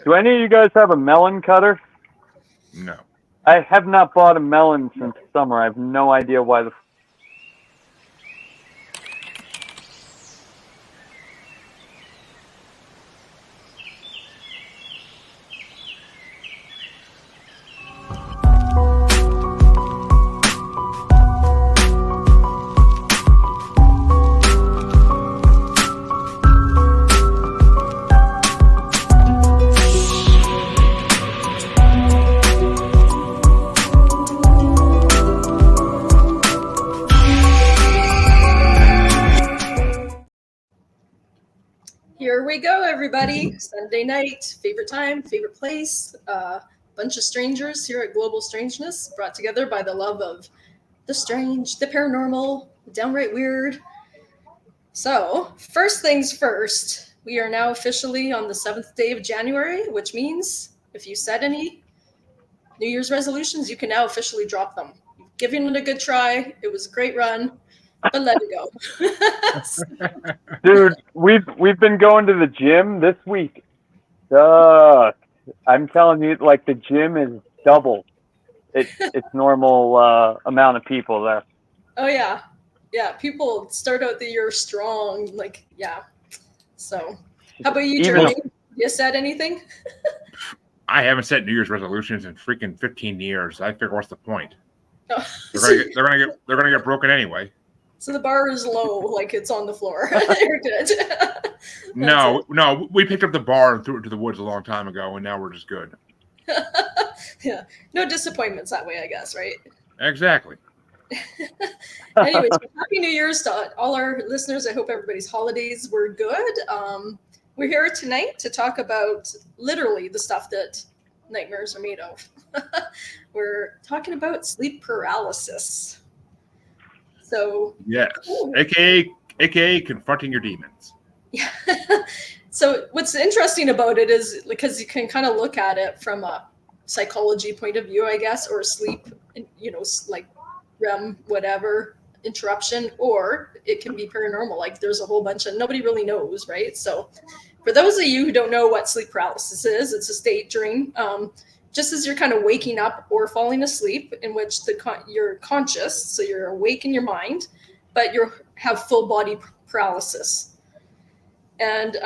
Do any of you guys have a melon cutter? No. I have not bought a melon since summer. I have no idea why the Here we go, everybody. Sunday night, favorite time, favorite place. Bunch of strangers here at Global Strangeness, brought together by the love of the strange, the paranormal, downright weird. So, first things first, we are now officially on the 7th day of January, which means if you set any New Year's resolutions, you can now officially drop them. You've given it a good try. It was a great run, but let it go. Dude, we've been going to the gym this week. Sucked. I'm telling you, like, the gym is double its normal amount of people there. Oh yeah, people start out the year strong, like, yeah. So how about you, Jeremy? You set anything? I haven't set New Year's resolutions in freaking 15 years. I figure, what's the point? Oh. They're gonna get broken anyway. So the bar is low, like it's on the floor. You're good. No, we picked up the bar and threw it to the woods a long time ago, and now we're just good. Yeah, no disappointments that way, I guess, right? Exactly. Anyways, happy New Year's to all our listeners. I hope everybody's holidays were good. We're here tonight to talk about literally the stuff that nightmares are made of. We're talking about sleep paralysis. So yes, cool. aka confronting your demons. Yeah. So what's interesting about it is because you can kind of look at it from a psychology point of view, I guess, or sleep, like REM, whatever, interruption, or it can be paranormal. Like there's a whole bunch of, nobody really knows, right? So for those of you who don't know what sleep paralysis is, it's a state during, just as you're kind of waking up or falling asleep, in which you're conscious, so you're awake in your mind, but you have full body paralysis. And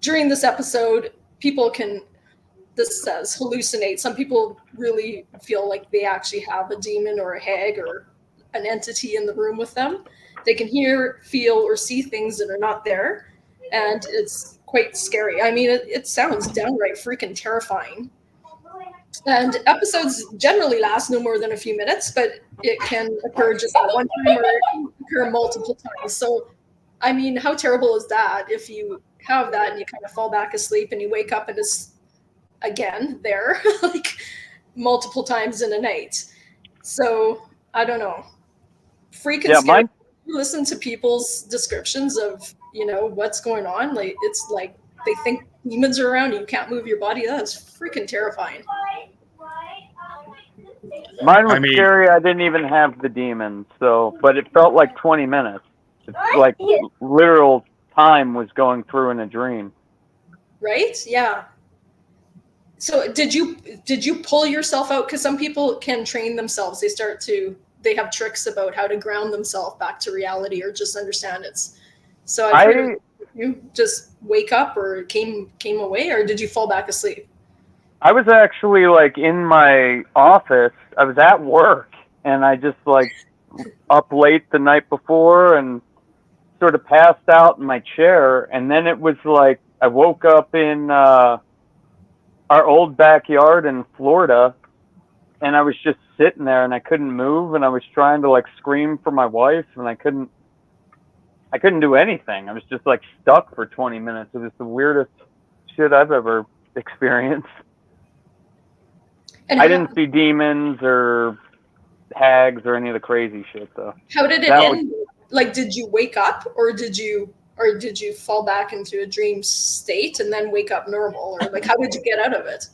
during this episode, people can, this says, hallucinate. Some people really feel like they actually have a demon or a hag or an entity in the room with them. They can hear, feel, or see things that are not there. And it's quite scary. I mean, it sounds downright freaking terrifying. And episodes generally last no more than a few minutes, but it can occur just at one time or it can occur multiple times. So, I mean, how terrible is that if you have that and you kind of fall back asleep and you wake up and it's again there, like multiple times in a night. So, I don't know. Freaking scary. Listen to people's descriptions of, what's going on. Like, it's like they think demons are around you can't move your body. That's freaking terrifying. Mine was scary. I didn't even have the demons, but it felt like 20 minutes. It's like literal time was going through in a dream. Right? Yeah. So did you pull yourself out? Because some people can train themselves. They have tricks about how to ground themselves back to reality or just understand it. So you just wake up or came away, or did you fall back asleep? I was actually like in my office. I was at work and I just like up late the night before and sort of passed out in my chair. And then it was like I woke up in our old backyard in Florida and I was just sitting there and I couldn't move and I was trying to like scream for my wife and I couldn't do anything. I was just like stuck for 20 minutes. It was the weirdest shit I've ever experienced. And I didn't see demons or hags or any of the crazy shit though. How did it end? Like, did you wake up or did you fall back into a dream state and then wake up normal? Or like, how did you get out of it?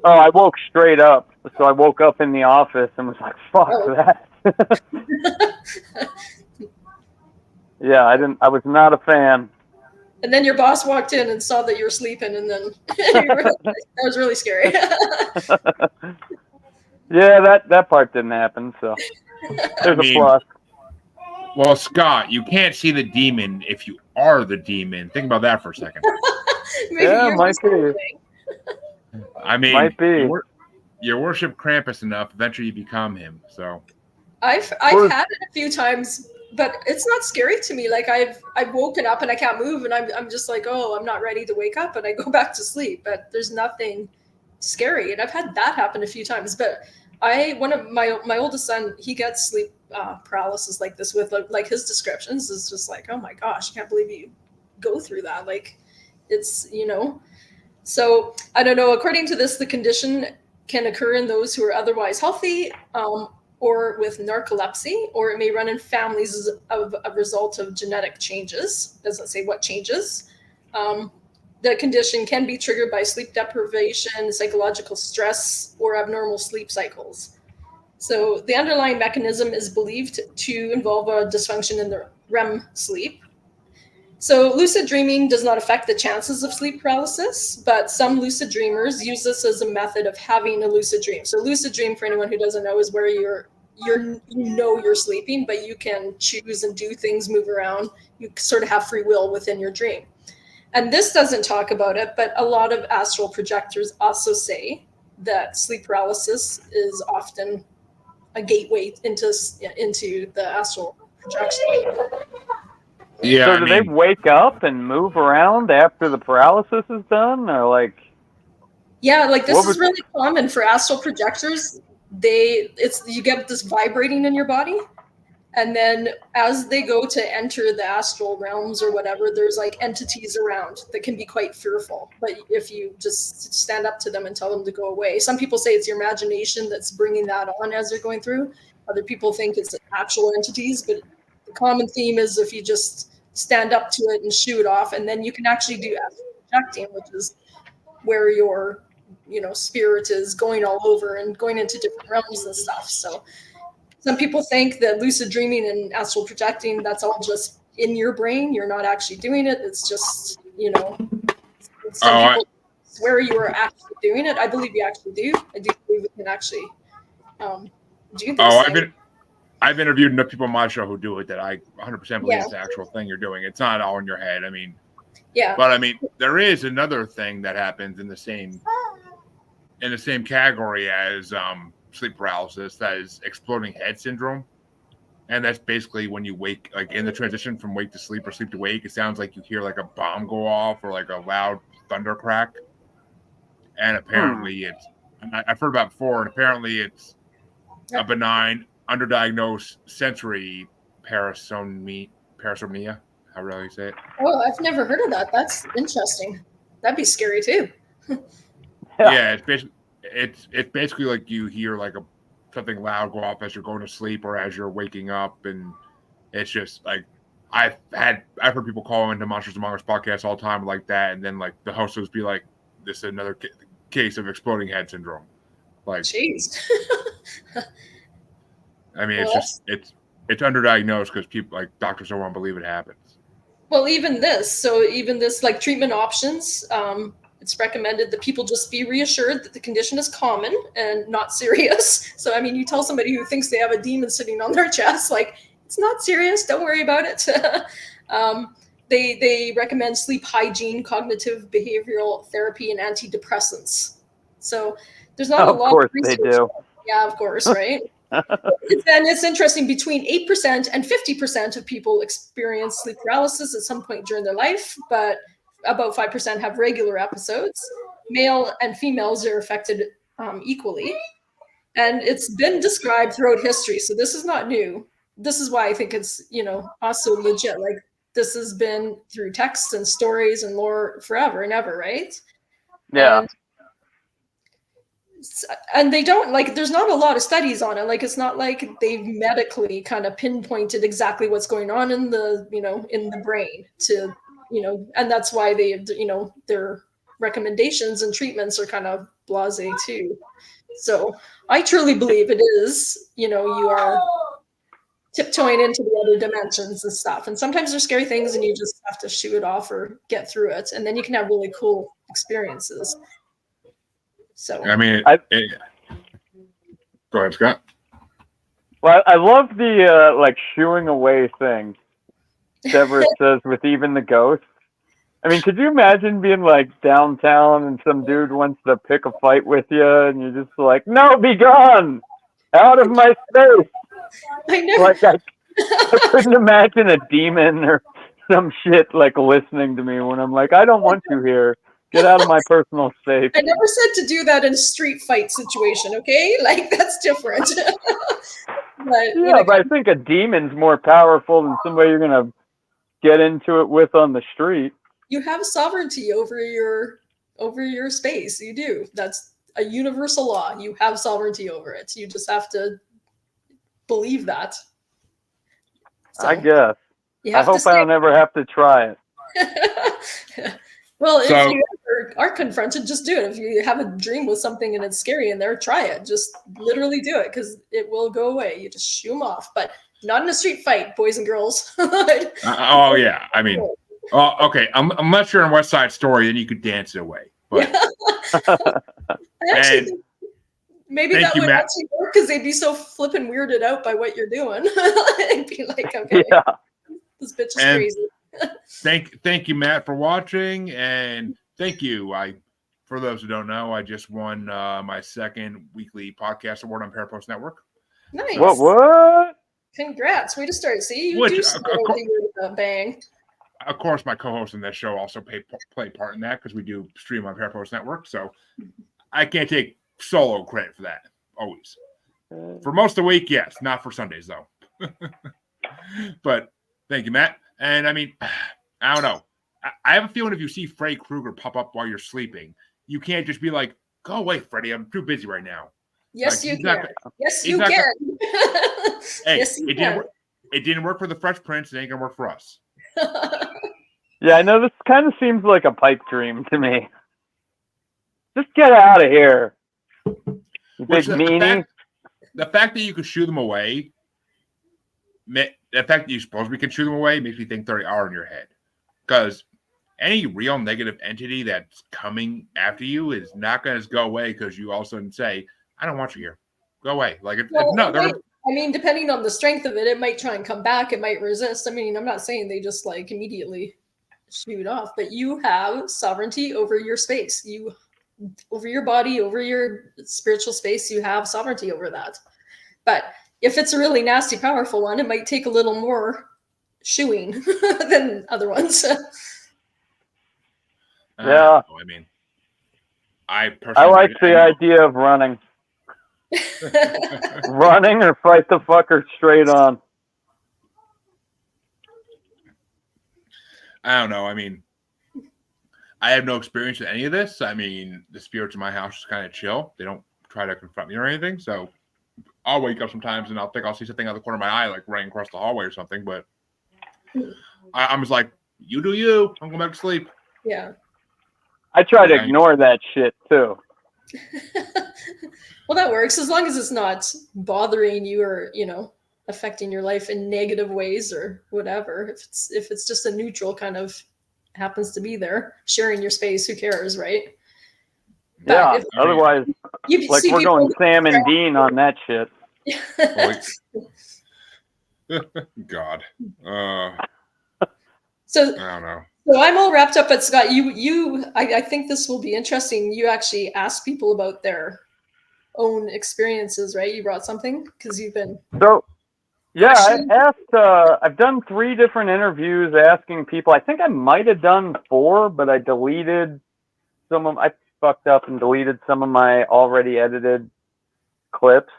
Oh, I woke straight up. So I woke up in the office and was like, fuck that. Yeah, I was not a fan. And then your boss walked in and saw that you were sleeping, and then that was really scary. Yeah, that part didn't happen, so there's a plus. Well, Scott, you can't see the demon if you are the demon. Think about that for a second. Maybe Yeah, you're might just be. sleeping. I mean, Might be. You worship Krampus enough, eventually you become him. So I've had it a few times, but it's not scary to me. Like I've woken up and I can't move, and I'm just like, oh, I'm not ready to wake up, and I go back to sleep. But there's nothing scary, and I've had that happen a few times. But one of my oldest son, he gets sleep paralysis like this with like his descriptions is just like, oh my gosh, I can't believe you go through that. Like it's So I don't know. According to this, the condition can occur in those who are otherwise healthy, or with narcolepsy, or it may run in families as a result of genetic changes. Doesn't say what changes. The condition can be triggered by sleep deprivation, psychological stress, or abnormal sleep cycles. So the underlying mechanism is believed to involve a dysfunction in the REM sleep. So lucid dreaming does not affect the chances of sleep paralysis, but some lucid dreamers use this as a method of having a lucid dream. So lucid dream, for anyone who doesn't know, is where you're sleeping, but you can choose and do things, move around. You sort of have free will within your dream. And this doesn't talk about it, but a lot of astral projectors also say that sleep paralysis is often a gateway into the astral projection. Yeah. So do they wake up and move around after the paralysis is done, or like? Yeah, like this is really common for astral projectors. You get this vibrating in your body, and then as they go to enter the astral realms or whatever, there's like entities around that can be quite fearful. But if you just stand up to them and tell them to go away, some people say it's your imagination that's bringing that on as they're going through. Other people think it's actual entities, but the common theme is if you just stand up to it and shoo it off, and then you can actually do astral projecting, which is where your spirit is going all over and going into different realms and stuff. So some people think that lucid dreaming and astral projecting, that's all just in your brain. You're not actually doing it. It's just, some people swear you are actually doing it. I believe you actually do. I do believe we can actually do those things. I've interviewed enough people on my show who do it that I 100% believe it's the actual thing you're doing. It's not all in your head. I mean, yeah. But I mean, there is another thing that happens in the same category as sleep paralysis, that is exploding head syndrome. And that's basically when you wake, like in the transition from wake to sleep or sleep to wake, it sounds like you hear like a bomb go off or like a loud thunder crack. And apparently I've heard about it before, and apparently it's a benign, underdiagnosed sensory parasomnia. How do you say it? Oh, I've never heard of that. That's interesting. That'd be scary too. Yeah, it's basically like you hear like something loud go off as you're going to sleep or as you're waking up, and it's just like I've heard people call into Monsters Among Us podcast all the time like that, and then like the host would be like, "This is another case of exploding head syndrome." Like, jeez. I mean, it's underdiagnosed because people, like, doctors don't want to believe it happens. Well, even this like treatment options, it's recommended that people just be reassured that the condition is common and not serious. So, I mean, you tell somebody who thinks they have a demon sitting on their chest, like, it's not serious, don't worry about it. They recommend sleep hygiene, cognitive behavioral therapy, and antidepressants. So there's not a lot of research. Of course they do. Yeah, of course, right? And it's interesting, between 8% and 50% of people experience sleep paralysis at some point during their life, but about 5% have regular episodes. Male and females are affected equally. And it's been described throughout history. So this is not new. This is why I think it's, also legit. Like, this has been through texts and stories and lore forever and ever, right? Yeah. And they don't, like, there's not a lot of studies on it. Like, it's not like they've medically kind of pinpointed exactly what's going on in the, in the brain to, and that's why they, their recommendations and treatments are kind of blasé too. So I truly believe it is, you are tiptoeing into the other dimensions and stuff. And sometimes there's scary things and you just have to shoo it off or get through it. And then you can have really cool experiences. So I mean, go ahead, Scott. Well, I love the like shooing away thing. Debra says with even the ghosts. I mean, could you imagine being like downtown and some dude wants to pick a fight with you, and you're just like, "No, be gone, out of my space." I never. Like I couldn't imagine a demon or some shit like listening to me when I'm like, "I don't want you here. Get out of my personal space." I never said to do that in a street fight situation, okay? Like, that's different. But I think a demon's more powerful than somebody you're gonna get into it with on the street. You have sovereignty over your space. You do. That's a universal law. You have sovereignty over it. You just have to believe that. So, I guess. I hope I don't ever have to try it. Well, if you ever are confronted, just do it. If you have a dream with something and it's scary in there, try it. Just literally do it because it will go away. You just shoo them off, but not in a street fight, boys and girls. Oh yeah, I mean, okay. Unless you're in West Side Story, then you could dance it away. But I actually think maybe that would actually work because they'd be so flippin' weirded out by what you're doing. It'd be like, okay, this bitch is crazy. Thank you, Matt, for watching, and thank you. For those who don't know, I just won my second weekly podcast award on Parapost Network. Nice. What? Congrats! Way to start. See, you do start with a bang. Of course, my co-host in this show also play part in that because we do stream on Parapost Network. So I can't take solo credit for that. Always. For most of the week, yes. Not for Sundays, though. But thank you, Matt. And I mean, I don't know. I have a feeling if you see Freddy Krueger pop up while you're sleeping, you can't just be like, "Go away, Freddy. I'm too busy right now." Yes, you can. Yes, you can. Hey, it didn't work for the Fresh Prince. It ain't gonna work for us. Yeah, I know this kind of seems like a pipe dream to me. Just get out of here, you big meanie. The fact that you could shoo them away, the fact that you supposedly can shoo them away makes me think they are in your head. Because any real negative entity that's coming after you is not going to go away because you all of a sudden say, "I don't want you here. Go away." Like, I mean, depending on the strength of it, it might try and come back. It might resist. I mean, I'm not saying they just like immediately shoot off, but you have sovereignty over your space. Over your body, over your spiritual space, you have sovereignty over that. But if it's a really nasty, powerful one, it might take a little more shooing than other ones. Yeah. I mean, I like the idea of running. Running or fight the fucker straight on. I don't know. I mean, I have no experience with any of this. I mean, the spirits in my house is kind of chill. They don't try to confront me or anything. So I'll wake up sometimes and I'll think I'll see something out of the corner of my eye, like running across the hallway or something. But I'm just like, you do you. I'm going back to sleep. Yeah. I try to ignore that shit too. Well, that works as long as it's not bothering you or, affecting your life in negative ways or whatever. If it's just a neutral kind of happens to be there, sharing your space, who cares, right? Yeah. Otherwise, we're going Sam and Dean on that shit. God. So I don't know. So I'm all wrapped up, but Scott, I think this will be interesting. You actually asked people about their own experiences, right? You brought something because you've been. So, yeah, I asked. I've done 3 different interviews asking people. I think I might have done 4, but I deleted some of. I fucked up and deleted some of my already edited clips.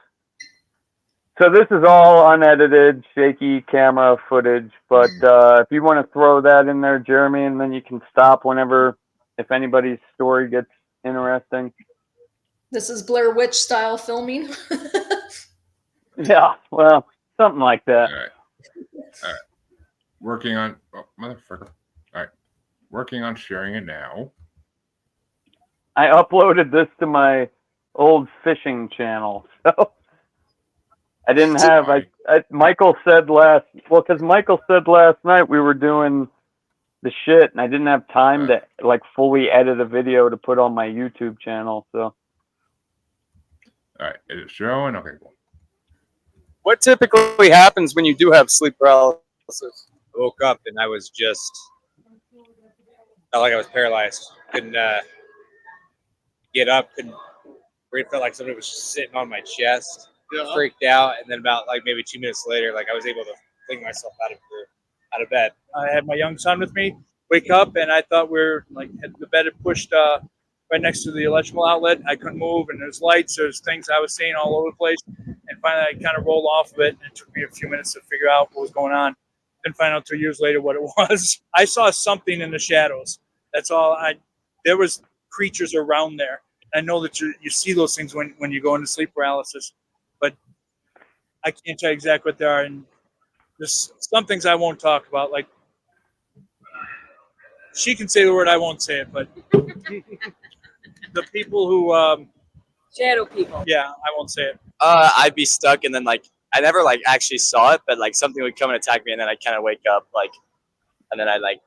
So this is all unedited, shaky camera footage, but if you want to throw that in there, Jeremy, and then you can stop whenever, if anybody's story gets interesting. This is Blair Witch style filming. Yeah, well, something like that. All right. Working on, motherfucker. All right. Working on sharing it now. I uploaded this to my old fishing channel, so I didn't have. Michael said because Michael said last night we were doing the shit, and I didn't have time to like fully edit a video to put on my YouTube channel. So. All right, it is showing. Okay, cool. What typically happens when you do have sleep paralysis? I woke up and I was just felt like I was paralyzed. Couldn't get up. Couldn't. It felt like somebody was just sitting on my chest. Freaked out, and then about like maybe 2 minutes later, like I was able to fling myself out of bed. I had my young son with me. Wake up, and I thought had the bed had pushed right next to the electrical outlet. I couldn't move, and there's lights, there's things I was seeing all over the place. And finally, I kind of rolled off of it, and it took me a few minutes to figure out what was going on. Then find out 2 years later what it was. I saw something in the shadows. That's all. There was creatures around there. I know that you see those things when you go into sleep paralysis, but I can't tell you exactly what they are. And there's some things I won't talk about. Like, she can say the word, I won't say it, but the people who Shadow people. yeah, I won't say it. I'd be stuck, and then like I never like actually saw it, but like something would come and attack me, and then I kind of wake up like, and then I like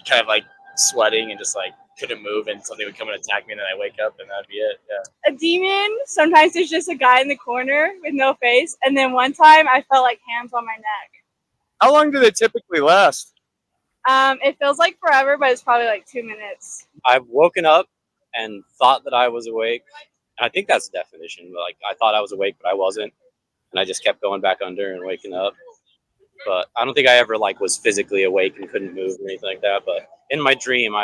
kind of like sweating and just like couldn't move, and something would come and attack me, and then I wake up, and that'd be it. Yeah. A demon. Sometimes there's just a guy in the corner with no face, and then one time I felt like hands on my neck. How long do they typically last? It feels like forever, but it's probably like 2 minutes. I've woken up and thought that I was awake. And I think that's the definition. Like, I thought I was awake, but I wasn't. And I just kept going back under and waking up. But I don't think I ever like was physically awake and couldn't move or anything like that. But in my dream,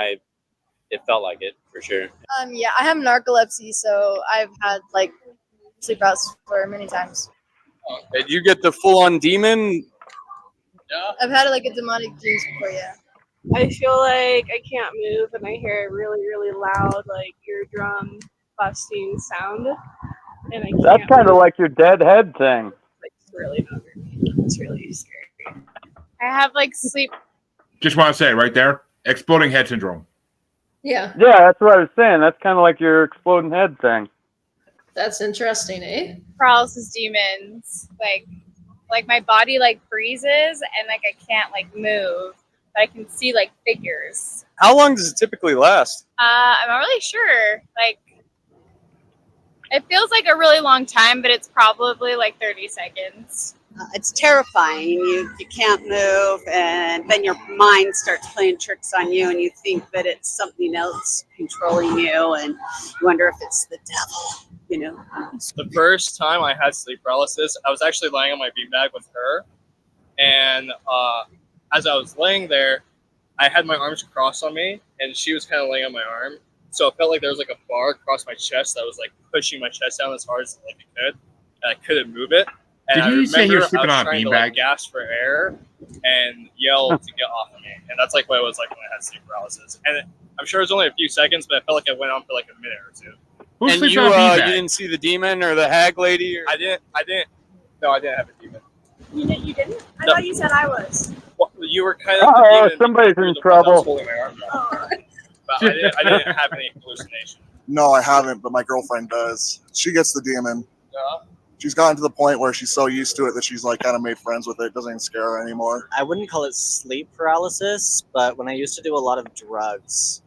it felt like it for sure. Yeah, I have narcolepsy, so I've had like sleep paralysis for many times. Did you get the full-on demon? Yeah. I've had like a demonic dreams before, yeah. I feel like I can't move, and I hear a really, really loud, like eardrum busting sound, and I can't. That's kind of like your dead head thing. Like, it's really not very. It's really scary. I have like sleep. Just want to say right there, exploding head syndrome. Yeah, Yeah, that's what I was saying. That's kind of like your exploding head thing. that's interesting, eh? Paralysis demons. Like my body like freezes and like I can't like move, but I can see like figures. How long does it typically last? I'm not really sure. Like it feels like a really long time, but it's probably like 30 seconds. It's terrifying. You can't move, and then your mind starts playing tricks on you, and you think that it's something else controlling you, and you wonder if it's the devil, you know. The first time I had sleep paralysis, I was actually lying on my beanbag with her, and as I was laying there, I had my arms crossed on me, and she was kind of laying on my arm, so it felt like there was like a bar across my chest that was like pushing my chest down as hard as like it could, and I couldn't move it. And Did you say you were sleeping on a beanbag? beanbag? Gasp for air and yell to get off of me, and that's like what it was like when I had sleep paralysis. And I'm sure it was only a few seconds, but I felt like it went on for like a minute or two. Who's And sleeping you, on a beanbag? you didn't see the demon or the hag lady? Or... I didn't. No, I didn't have a demon. You didn't? I No. thought you said I was. Well, you were kind of. Oh, somebody's in I was trouble. holding my arm down. But I didn't have any hallucination. No, I haven't, but my girlfriend does. She gets the demon. Yeah. She's gotten to the point where she's so used to it that she's like kind of made friends with it. It doesn't even scare her anymore. I wouldn't call it sleep paralysis, but when I used to do a lot of drugs,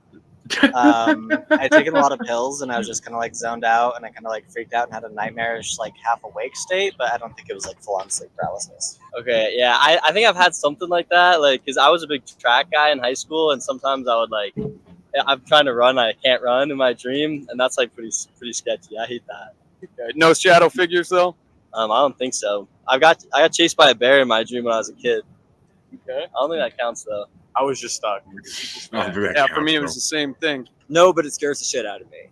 I'd taken a lot of pills and I was just kind of like zoned out and I kind of like freaked out and had a nightmarish like half awake state, but I don't think it was like full on sleep paralysis. Okay, yeah, I think I've had something like that, like because I was a big track guy in high school and sometimes I would like, I'm trying to run, I can't run in my dream, and that's like pretty sketchy. I hate that. Okay. No shadow figures though? I don't think so. I got chased by a bear in my dream when I was a kid. Okay. I don't think that counts though. I was just stuck. Yeah, for me it was the same thing. No, but it scares the shit out of me.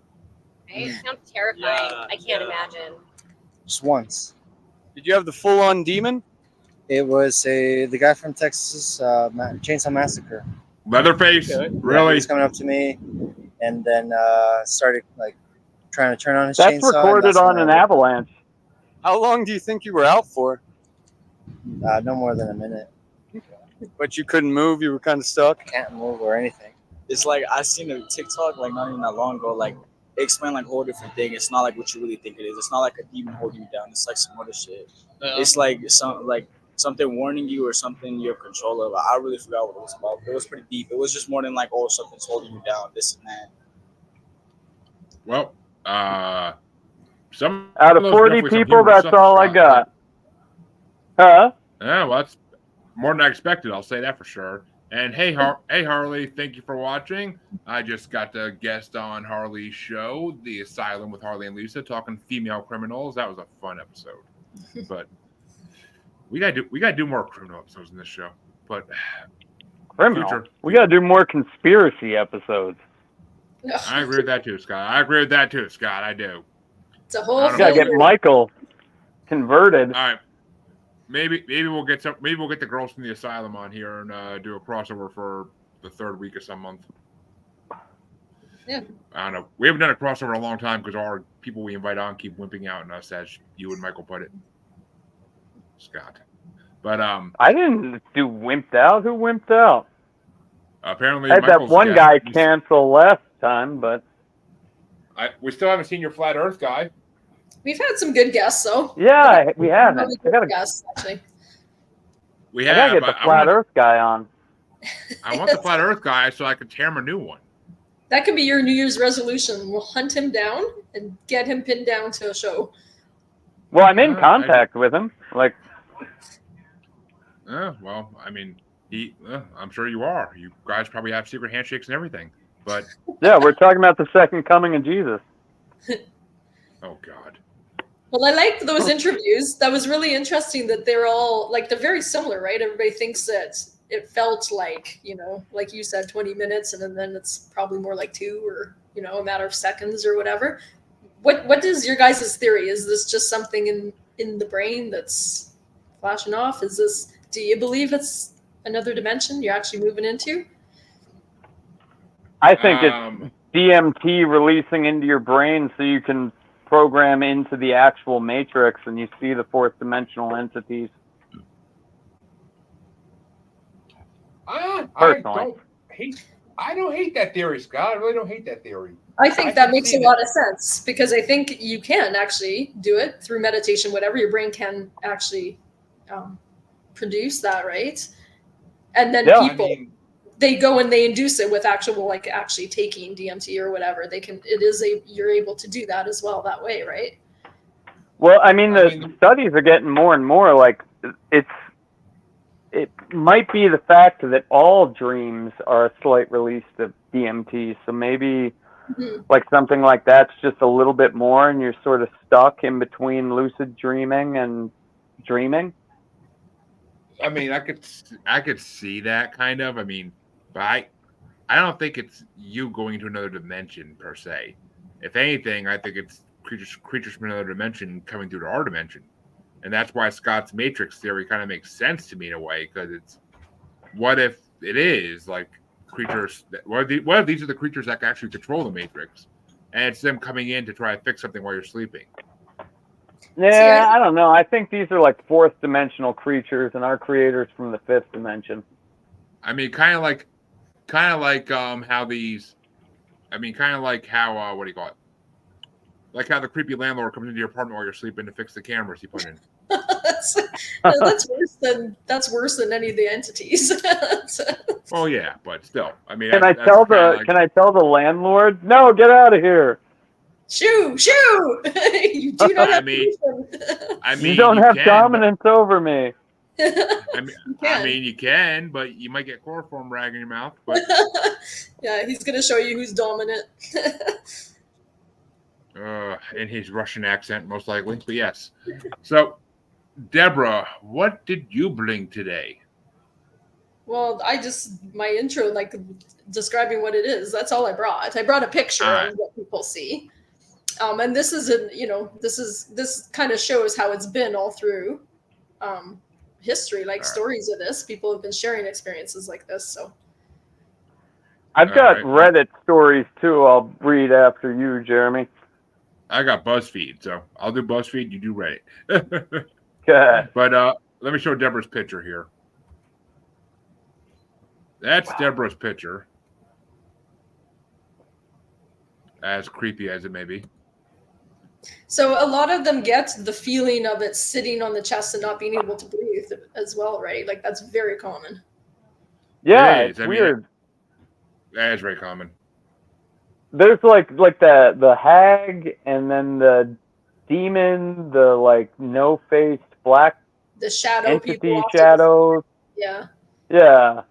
It sounds terrifying. I can't imagine. Just once. Did you have the full-on demon? It was the guy from Texas Chainsaw Massacre. Leatherface? Okay. He Really? was coming up to me, and then started like trying to turn on his That's chainsaw. and recorded that's on when an I- avalanche. How long do you think you were out for? No more than a minute. But you couldn't move, you were kind of stuck? Can't move or anything. It's like I seen a TikTok like not even that long ago. Like explain like a whole different thing. It's not like what you really think it is. It's not like a demon holding you down. It's like some other shit. It's like something warning you or something you have control of. I really forgot what it was about. It was pretty deep. It was just more than like, oh, something's holding you down, this and that. Well, some out of 40 people, that's all I got. Huh? Yeah, well, that's more than I expected. I'll say that for sure. And hey, Harley, thank you for watching. I just got to guest on Harley's show, The Asylum with Harley and Lisa, talking female criminals. That was a fun episode. But we gotta do more criminal episodes in this show. But criminal, we gotta do more conspiracy episodes. I agree with that too, Scott. I do. It's a whole. You gotta get Michael converted. All right. Maybe we'll get the girls from the asylum on here and do a crossover for the third week of some month. Yeah. I don't know. We haven't done a crossover in a long time because our people we invite on keep wimping out on us, as you and Michael put it. Scott. But I didn't do wimped out. Who wimped out? Apparently I had Michael's that one guest. guy cancel last time, but we still haven't seen your flat Earth guy. We've had some good guests, though. Yeah, we have. Really good guests, actually. We I have. gotta get the flat Earth guy on. I want the flat Earth guy so I can tear him a new one. That could be your New Year's resolution. We'll hunt him down and get him pinned down to a show. Well, I'm in contact with him. Like, well, I mean, I'm sure you are. You guys probably have secret handshakes and everything. But yeah, we're talking about the second coming of Jesus. Oh God. Well, I liked those interviews. That was really interesting that they're all like they're very similar, right? Everybody thinks that it felt like, like you said, 20 minutes, and then it's probably more like 2 or, a matter of seconds or whatever. What is your guys' theory? Is this just something in the brain that's flashing off? Do you believe it's another dimension you're actually moving into? I think it's DMT releasing into your brain so you can program into the actual matrix and you see the fourth dimensional entities. I don't hate that theory, Scott. I really don't hate that theory. I think that makes a lot of sense because I think you can actually do it through meditation, whatever your brain can actually produce that, right? And then they go and they induce it with actually taking DMT or whatever. You're able to do that as well that way, right? Well, the studies are getting more and more like it might be the fact that all dreams are a slight release of DMT. So maybe like something like that's just a little bit more and you're sort of stuck in between lucid dreaming and dreaming. I could see that kind of. But I don't think it's you going into another dimension per se. If anything, I think it's creatures from another dimension coming through to our dimension. And that's why Scott's Matrix theory kind of makes sense to me in a way, because it's what if it is like creatures? What if these are the creatures that can actually control the Matrix, and it's them coming in to try to fix something while you're sleeping? Yeah, I don't know. I think these are like fourth dimensional creatures, and our creators from the fifth dimension. Kind of like how these. Kind of like how what do you call it? Like how the creepy landlord comes into your apartment while you're sleeping to fix the cameras you put in. that's worse than any of the entities. Oh yeah, but still, Can I tell the landlord? No, get out of here. Shoo! You do not have you don't have dominance over me. You can, but you might get chloroform rag in your mouth. But yeah, he's gonna show you who's dominant. In his Russian accent, most likely. But yes. So, Debra, what did you bring today? Well, my intro, describing what it is. That's all I brought. I brought a picture of what people see. And this is this kind of shows how it's been all through history, stories of this. People have been sharing experiences like this. So I've got Reddit stories too. I'll read after you, Jeremy. I got BuzzFeed, so I'll do BuzzFeed. You do Reddit. Okay. But let me show Debra's picture here. That's Debra's picture. as creepy as it may be. So a lot of them get the feeling of it sitting on the chest and not being able to breathe as well, right? Like that's very common. Yeah, It is. it's weird. That is very common. There's like the hag, and then the demon, the like no-faced black The shadow people. entity shadows. Yeah. Yeah.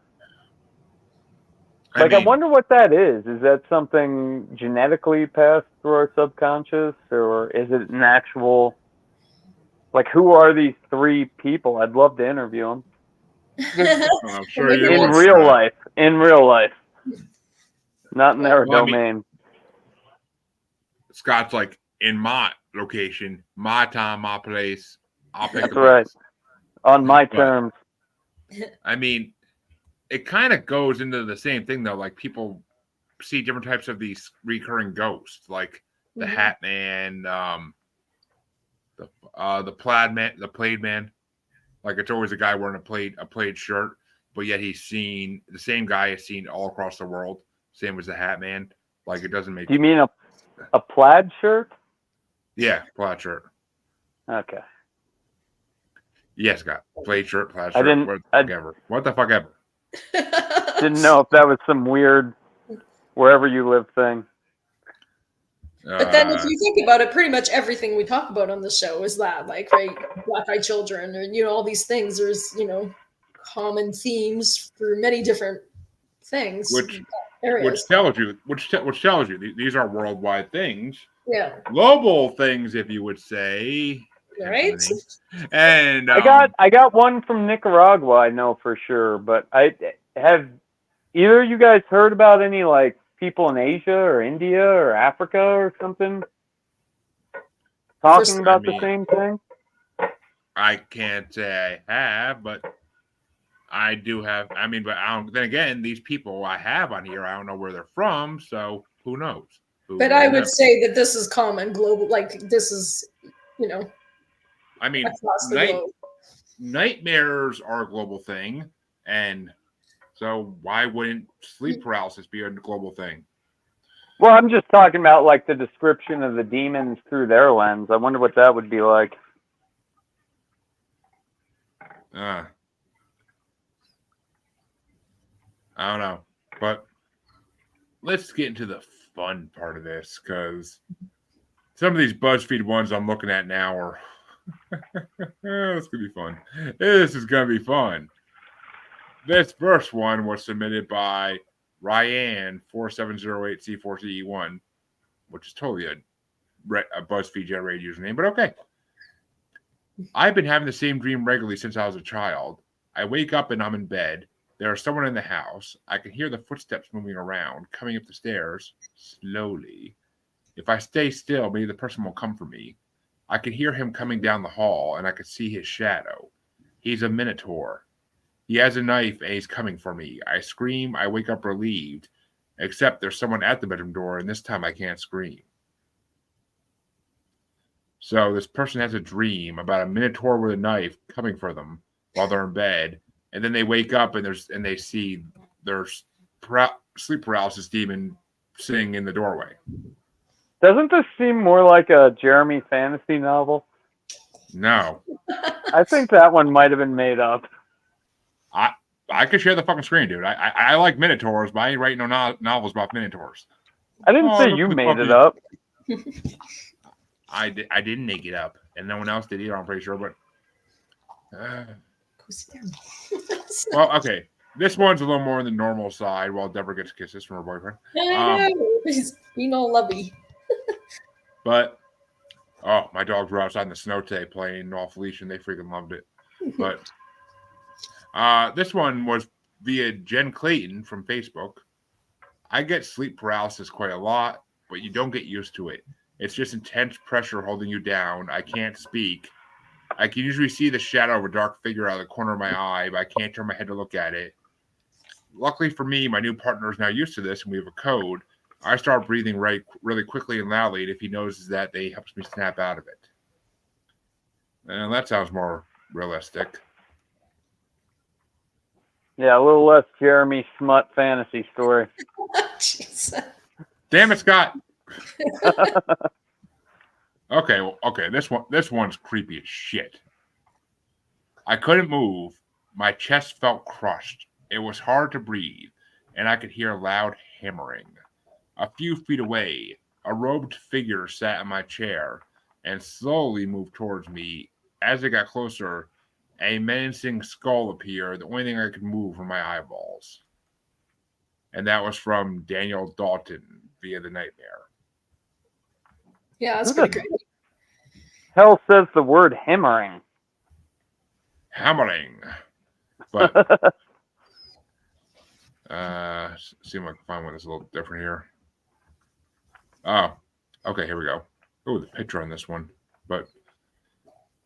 Like, I mean, wonder what that is. Is that something genetically passed through our subconscious, or is it an actual? Like, who are these three people? I'd love to interview them. I'm sure you in would, real Scott. life. In real life. Not in their Well, I mean, domain. Scott's like, in my location, my time, my place. I'll pick That's the right. place. On my But, terms. I mean, it kind of goes into the same thing though. Like people see different types of these recurring ghosts, like the Hat Man, the plaid man, the plaid man. Like it's always a guy wearing a plaid shirt, but yet he's seen the same guy is seen all across the world. Same as the Hat Man. Like it doesn't make. Do you mean a plaid shirt? Yeah, plaid shirt. Okay. Yes, Scott. Plaid shirt, plaid I shirt. didn't- What the fuck ever. Didn't know if that was some weird wherever you live thing. But then if you think about it, pretty much everything we talk about on the show is that, like, right, black-eyed children, or, you know, all these things. There's, you know, common themes through many different things. Which tells you these are worldwide things. Yeah. Global things, if you would say. Right. And I got one from Nicaragua, I know for sure, but I have either of you guys heard about any like people in Asia or India or Africa or something talking about the same thing? I can't say I have, but I do have. I mean, but I don't. Then again, these people I have on here, I don't know where they're from, so who knows? But I would say that this is common global. Like this is, you know. I mean, across the globe. nightmares are a global thing, and so why wouldn't sleep paralysis be a global thing? Well, I'm just talking about like the description of the demons through their lens. I wonder what that would be like. I don't know, but let's get into the fun part of this, because some of these BuzzFeed ones I'm looking at now are it's gonna be fun. This is gonna be fun. This first one was submitted by Ryan 4708C4CE1, which is totally a BuzzFeed generated username, but okay. I've been having the same dream regularly since I was a child. I wake up and I'm in bed. There is someone in the house. I can hear the footsteps moving around, coming up the stairs slowly. If I stay still, maybe the person will come for me. I can hear him coming down the hall, and I can see his shadow. He's a minotaur. He has a knife, and he's coming for me. I scream. I wake up relieved, except there's someone at the bedroom door, and this time I can't scream. So this person has a dream about a minotaur with a knife coming for them while they're in bed, and then they wake up and they see their sleep paralysis demon sitting in the doorway. Doesn't this seem more like a Jeremy fantasy novel? No. I think that one might have been made up. I could share the fucking screen, dude. I like minotaurs, but I ain't writing no novels about minotaurs. I didn't say you made it up. I didn't make it up, and no one else did either, I'm pretty sure, but well, okay. This one's a little more on the normal side while Debra gets kisses from her boyfriend. He's being all lovey. But my dogs were outside in the snow today playing off leash, and they freaking loved it. But this one was via Jen Clayton from Facebook. I get sleep paralysis quite a lot, but you don't get used to it. It's just intense pressure holding you down. I can't speak. I can usually see the shadow of a dark figure out of the corner of my eye, but I can't turn my head to look at it. Luckily for me, my new partner is now used to this, and we have a code. I start breathing really quickly and loudly, and if he notices that, he helps me snap out of it. And that sounds more realistic. Yeah, a little less Jeremy Smut fantasy story. Damn it, Scott. Okay, this one's creepy as shit. I couldn't move. My chest felt crushed. It was hard to breathe, and I could hear loud hammering. A few feet away, a robed figure sat in my chair and slowly moved towards me. As it got closer, a menacing skull appeared. The only thing I could move were my eyeballs. And that was from Daniel Dalton via the Nightmare. Yeah, that's Who pretty the creepy. hell says the word hammering? Hammering. But see if I can find one that's a little different here. Oh, okay, here we go. Oh, the picture on this one. But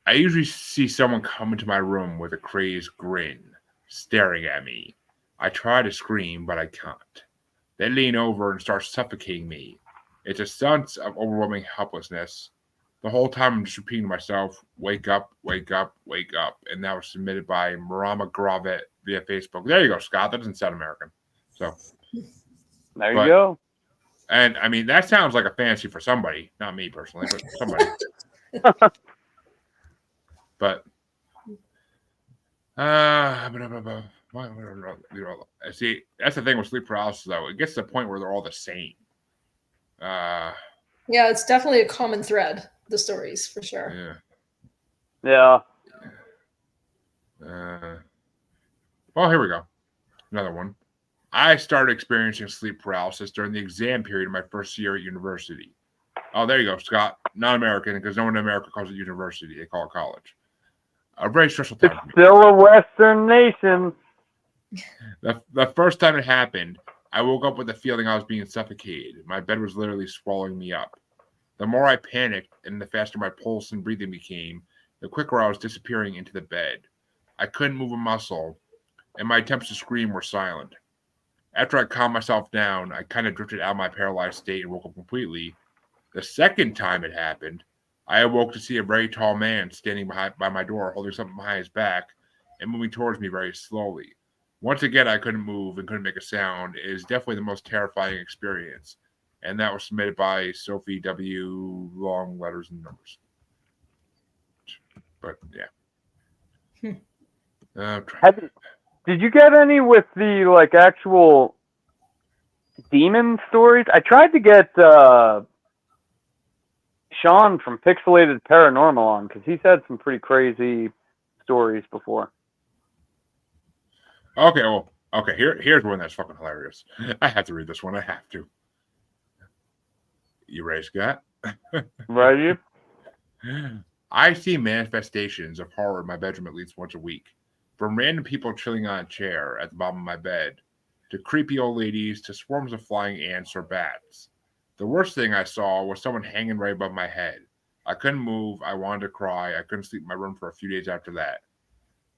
I usually see someone come into my room with a crazed grin, staring at me. I try to scream, but I can't. They lean over and start suffocating me. It's a sense of overwhelming helplessness. The whole time I'm just repeating to myself, wake up, wake up, wake up. And that was submitted by Marama Gravet via Facebook. There you go, Scott. That doesn't sound American. So there you go. And I mean, that sounds like a fantasy for somebody. Not me personally, but somebody. But see, that's the thing with sleep paralysis, though. It gets to the point where they're all the same. Yeah, it's definitely a common thread, the stories, for sure. Yeah. Well, here we go. Another one. I started experiencing sleep paralysis during the exam period of my first year at university. Oh, there you go, Scott. Not American, because no one in America calls it university. They call it college. A very stressful time for me. Still a Western nation. The first time it happened, I woke up with the feeling I was being suffocated. My bed was literally swallowing me up. The more I panicked and the faster my pulse and breathing became, the quicker I was disappearing into the bed. I couldn't move a muscle, and my attempts to scream were silent. After I calmed myself down, I kind of drifted out of my paralyzed state and woke up completely. The second time it happened, I awoke to see a very tall man standing by my door, holding something behind his back and moving towards me very slowly. Once again, I couldn't move and couldn't make a sound. It is definitely the most terrifying experience. And that was submitted by Sophie W. Long letters and numbers. But yeah. Did you get any with the like actual demon stories? I tried to get Sean from Pixelated Paranormal on because he's had some pretty crazy stories before. Okay, well, okay. Here's one that's fucking hilarious. I have to read this one. I have to. You ready, Scott? Ready? I see manifestations of horror in my bedroom at least once a week. From random people chilling on a chair at the bottom of my bed, to creepy old ladies, to swarms of flying ants or bats. The worst thing I saw was someone hanging right above my head. I couldn't move. I wanted to cry. I couldn't sleep in my room for a few days after that.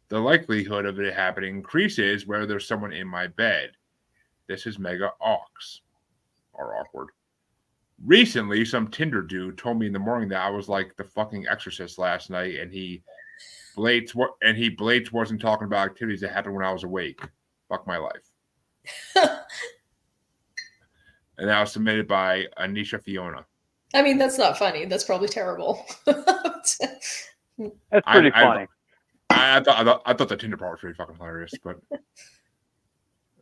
The likelihood of it happening increases where there's someone in my bed. This is mega awkward. Recently, some Tinder dude told me in the morning that I was like the fucking Exorcist last night, and he Blades wasn't talking about activities that happened when I was awake. Fuck my life. And that was submitted by Anisha Fiona. I mean, that's not funny. That's probably terrible. That's pretty funny. I thought the Tinder part was pretty fucking hilarious, but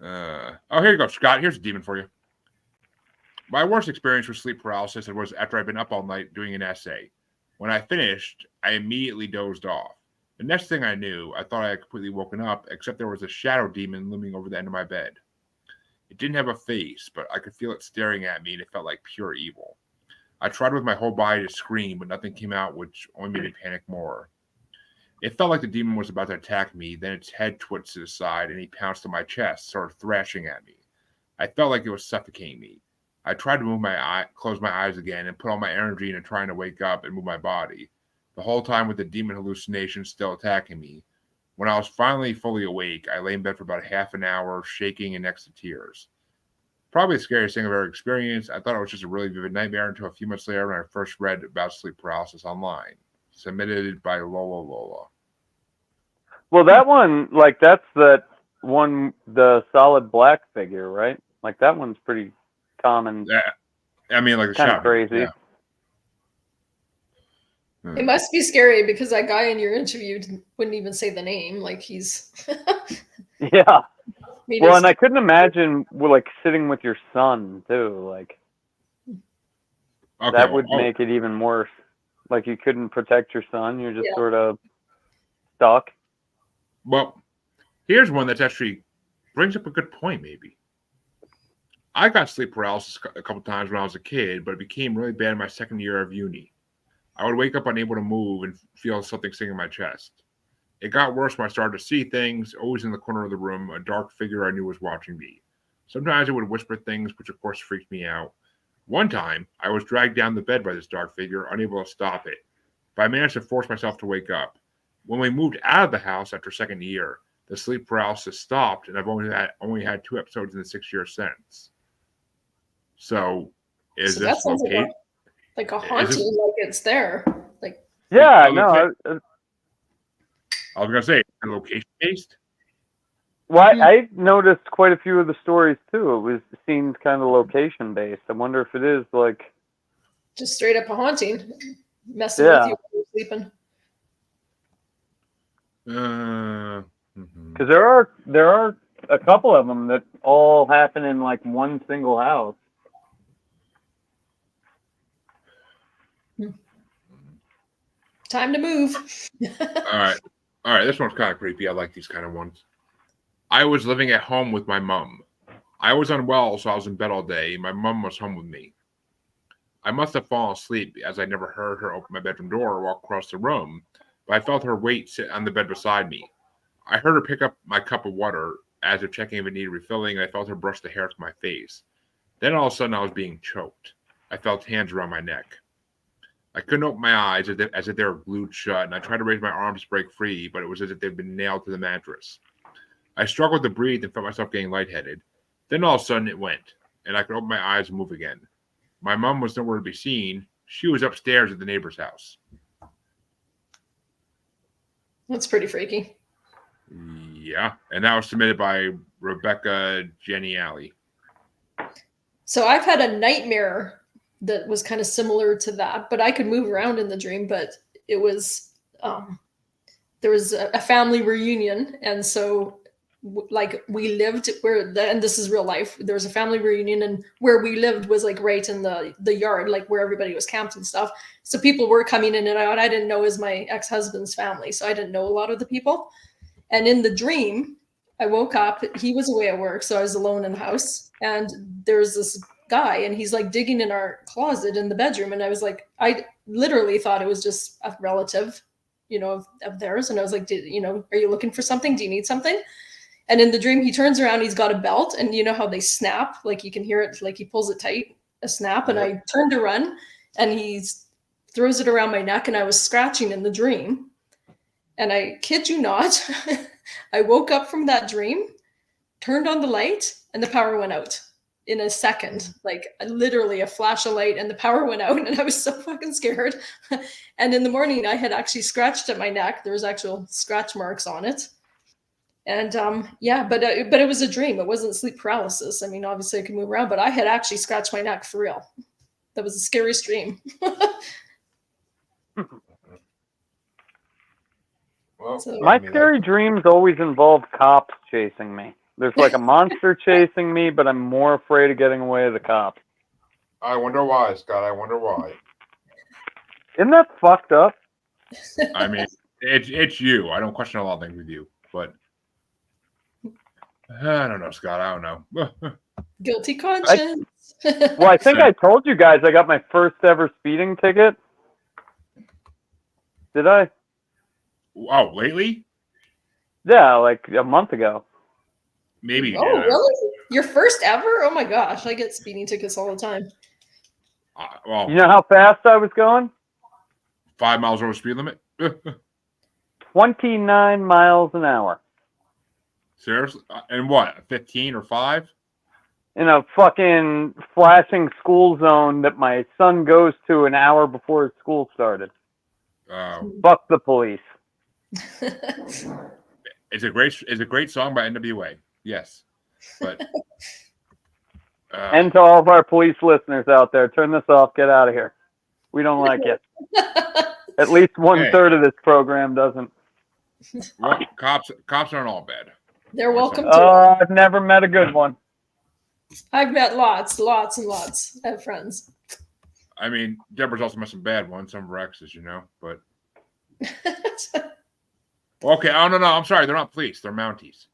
here you go, Scott. Here's a demon for you. My worst experience with sleep paralysis was after I'd been up all night doing an essay. When I finished, I immediately dozed off. The next thing I knew, I thought I had completely woken up, except there was a shadow demon looming over the end of my bed. It didn't have a face, but I could feel it staring at me, and it felt like pure evil. I tried with my whole body to scream, but nothing came out, which only made me panic more. It felt like the demon was about to attack me, then its head twitched to the side, and he pounced on my chest, sort of thrashing at me. I felt like it was suffocating me. I tried to close my eyes again, and put all my energy into trying to wake up and move my body, the whole time with the demon hallucination still attacking me. When I was finally fully awake, I lay in bed for about half an hour, shaking and next to tears. Probably the scariest thing I've ever experienced. I thought it was just a really vivid nightmare until a few months later when I first read about sleep paralysis online. Submitted by Lola. Well, that one, like, that's that one, the solid black figure, right? Like, that one's pretty common. I mean, like the Kind of shower. crazy. Yeah. It must be scary because that guy in your interview wouldn't even say the name. Like he's. Yeah. Made Well, us- and I couldn't imagine like sitting with your son too. Like that would make it even worse. Like you couldn't protect your son. You're just sort of stuck. Well, here's one that's actually brings up a good point. Maybe I got sleep paralysis a couple times when I was a kid, but it became really bad in my second year of uni. I would wake up unable to move and feel something sitting in my chest. It got worse when I started to see things, always in the corner of the room, a dark figure I knew was watching me. Sometimes it would whisper things, which of course freaked me out. One time, I was dragged down the bed by this dark figure, unable to stop it. But I managed to force myself to wake up. When we moved out of the house after second year, the sleep paralysis stopped, and I've only had 2 episodes in the 6 years since. So, is that this sounds located? like a haunting, like it's there. Like Yeah, I was gonna say location based. Well, I noticed quite a few of the stories too. It seemed kind of location based. I wonder if it is like just straight up a haunting, messing with you while you're sleeping. Because there are a couple of them that all happen in like one single house. Time to move. All right. This one's kind of creepy. I like these kind of ones. I was living at home with my mom. I was unwell, so I was in bed all day. My mom was home with me. I must have fallen asleep as I never heard her open my bedroom door or walk across the room, but I felt her weight sit on the bed beside me. I heard her pick up my cup of water as if checking if it needed refilling, and I felt her brush the hair to my face. Then all of a sudden, I was being choked. I felt hands around my neck. I couldn't open my eyes as if they were glued shut, and I tried to raise my arms to break free, but it was as if they'd been nailed to the mattress. I struggled to breathe and felt myself getting lightheaded. Then all of a sudden it went, and I could open my eyes and move again. My mom was nowhere to be seen. She was upstairs at the neighbor's house. That's pretty freaky. Yeah, and that was submitted by Rebecca Geniali. So I've had a nightmare that was kind of similar to that, but I could move around in the dream. But it was there was a family reunion, and so like we lived and this is real life. There was a family reunion, and where we lived was like right in the yard, like where everybody was camped and stuff. So people were coming in and out. I didn't know it was my ex-husband's family, so I didn't know a lot of the people. And in the dream, I woke up. He was away at work, so I was alone in the house. And there's this guy, and he's like digging in our closet in the bedroom. And I was like, I literally thought it was just a relative, of theirs. And I was like, are you looking for something? Do you need something? And in the dream, he turns around, he's got a belt, and you know how they snap, like you can hear it, like he pulls it tight, a snap. And I turned to run, and he throws it around my neck, and I was scratching in the dream. And I kid you not, I woke up from that dream, turned on the light, and the power went out in a second, like literally a flash of light, and the power went out, and I was so fucking scared. And in the morning, I had actually scratched at my neck. There was actual scratch marks on it. And but it was a dream. It wasn't sleep paralysis. I mean, obviously I could move around, but I had actually scratched my neck for real. That was the scariest dream. My scary dreams always involve cops chasing me. There's like a monster chasing me, but I'm more afraid of getting away with the cops. I wonder why, Scott. I wonder why. Isn't that fucked up? I mean, it's you. I don't question a lot of things with you, but I don't know, Scott. I don't know. Guilty conscience. Well, I think I told you guys I got my first ever speeding ticket. Did I? Oh, lately? Yeah, like a month ago. Maybe you Oh, did. really? Your first ever? Oh my gosh, I get speeding tickets all the time. Well, You know how fast I was going? 5 miles over speed limit? 29 miles an hour. Seriously? And what, 15 or 5? In a fucking flashing school zone that my son goes to an hour before his school started. Fuck the police. It's a great song by NWA. Yes. But And to all of our police listeners out there, turn this off. Get out of here. We don't like it. At least 1/3 of this program doesn't. Well, cops aren't all bad. They're welcome to. I've never met a good one. I've met lots and lots of friends. I mean, Deborah's also met some bad ones, some of her exes, but. Okay, oh, no, I'm sorry. They're not police. They're Mounties.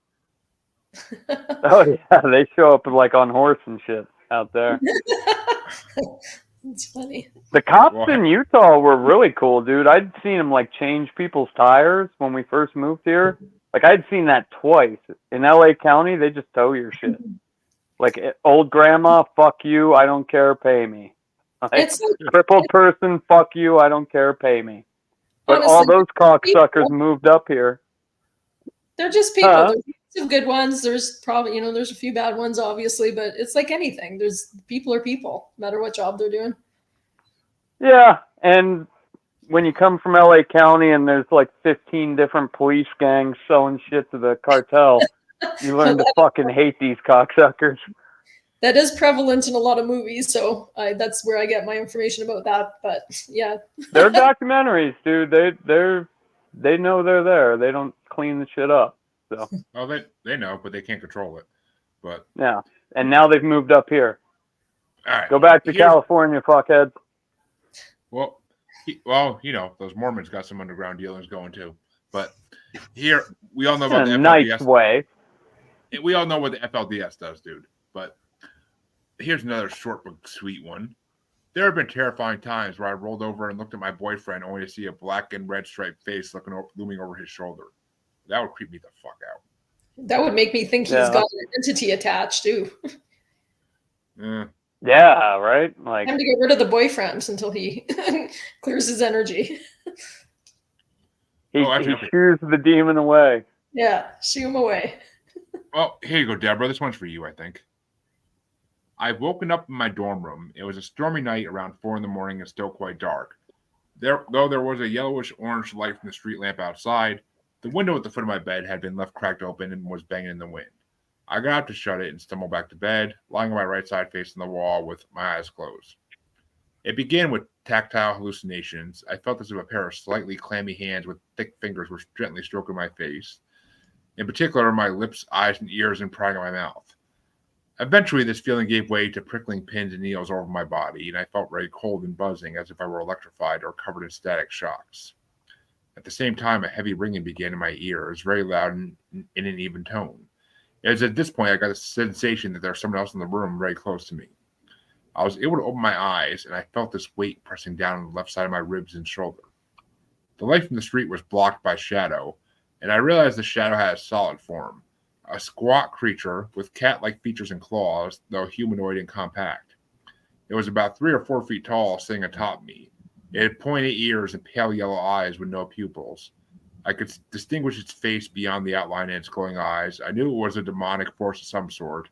Oh, yeah. They show up like on horse and shit out there. It's funny. The cops in Utah were really cool, dude. I'd seen them like change people's tires when we first moved here. Like I'd seen that twice. In LA County, they just tow your shit. Like old grandma, fuck you, I don't care, pay me. Like, crippled person, fuck you, I don't care, pay me. But honestly, all those cocksuckers moved up here. They're just people. There's some good ones. There's probably, there's a few bad ones, obviously, but it's like anything. There's people are people, no matter what job they're doing. Yeah, and when you come from LA County and there's like 15 different police gangs selling shit to the cartel, you learn to fucking hate these cocksuckers. That is prevalent in a lot of movies, so that's where I get my information about that. But yeah, they're documentaries, dude. They know they're there. They don't clean the shit up. So. Oh, they know, but they can't control it. But yeah, and now they've moved up here. All right, go back to California, fuckheads. Well, those Mormons got some underground dealings going too. But here, we all know about the FLDS. Nice way. We all know what the FLDS does, dude. But here's another short but sweet one. There have been terrifying times where I rolled over and looked at my boyfriend only to see a black and red striped face looming over his shoulder. That would creep me the fuck out. That would make me think he's got an entity attached too. Yeah, right. Like time to get rid of the boyfriend until he clears his energy. He shoos the demon away. Yeah, shoo him away. Well, here you go, Debra. This one's for you, I think. I've woken up in my dorm room. It was a stormy night around 4 a.m. and still quite dark. Though there was a yellowish-orange light from the street lamp outside, the window at the foot of my bed had been left cracked open and was banging in the wind. I got up to shut it and stumbled back to bed, lying on my right side facing the wall with my eyes closed. It began with tactile hallucinations. I felt as if a pair of slightly clammy hands with thick fingers were gently stroking my face. In particular, my lips, eyes, and ears and prying at my mouth. Eventually, this feeling gave way to prickling pins and needles over my body, and I felt very cold and buzzing as if I were electrified or covered in static shocks. At the same time, a heavy ringing began in my ears, very loud and in an even tone. It was at this point I got a sensation that there was someone else in the room very close to me. I was able to open my eyes, and I felt this weight pressing down on the left side of my ribs and shoulder. The light from the street was blocked by shadow, and I realized the shadow had a solid form. A squat creature with cat-like features and claws, though humanoid and compact. It was about 3 or 4 feet tall, sitting atop me. It had pointed ears and pale yellow eyes with no pupils. I could distinguish its face beyond the outline and its glowing eyes. I knew it was a demonic force of some sort,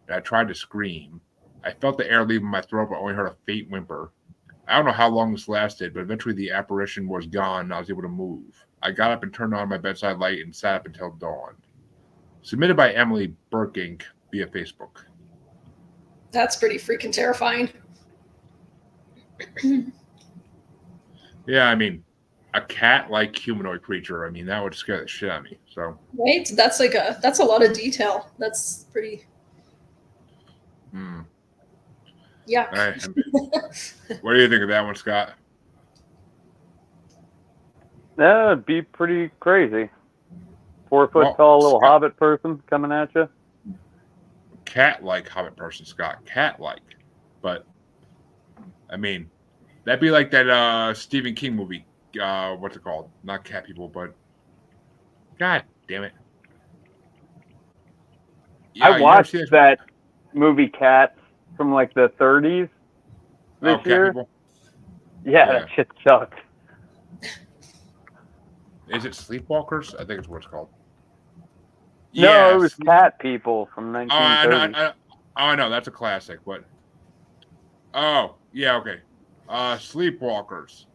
and I tried to scream. I felt the air leaving my throat, but only heard a faint whimper. I don't know how long this lasted, but eventually the apparition was gone, and I was able to move. I got up and turned on my bedside light and sat up until dawn. Submitted by Emily Burkink via Facebook. That's pretty freaking terrifying. Yeah, I mean, a cat-like humanoid creature. I mean, that would scare the shit out of me. So. Right? That's a lot of detail. That's pretty. Yeah. All right. What do you think of that one, Scott? That would be pretty crazy. 4 foot tall little hobbit person coming at you. Cat-like hobbit person, Scott. Cat-like. But, I mean, that'd be like that Stephen King movie. What's it called? Not Cat People, but God damn it. Yeah, I watched that movie Cats from like the 30s this year. Cat People? Yeah, that shit sucked. Is it Sleepwalkers? I think it's what it's called. No, it was Cat People from 1930. I know. That's a classic. But oh, yeah, okay. Sleepwalkers.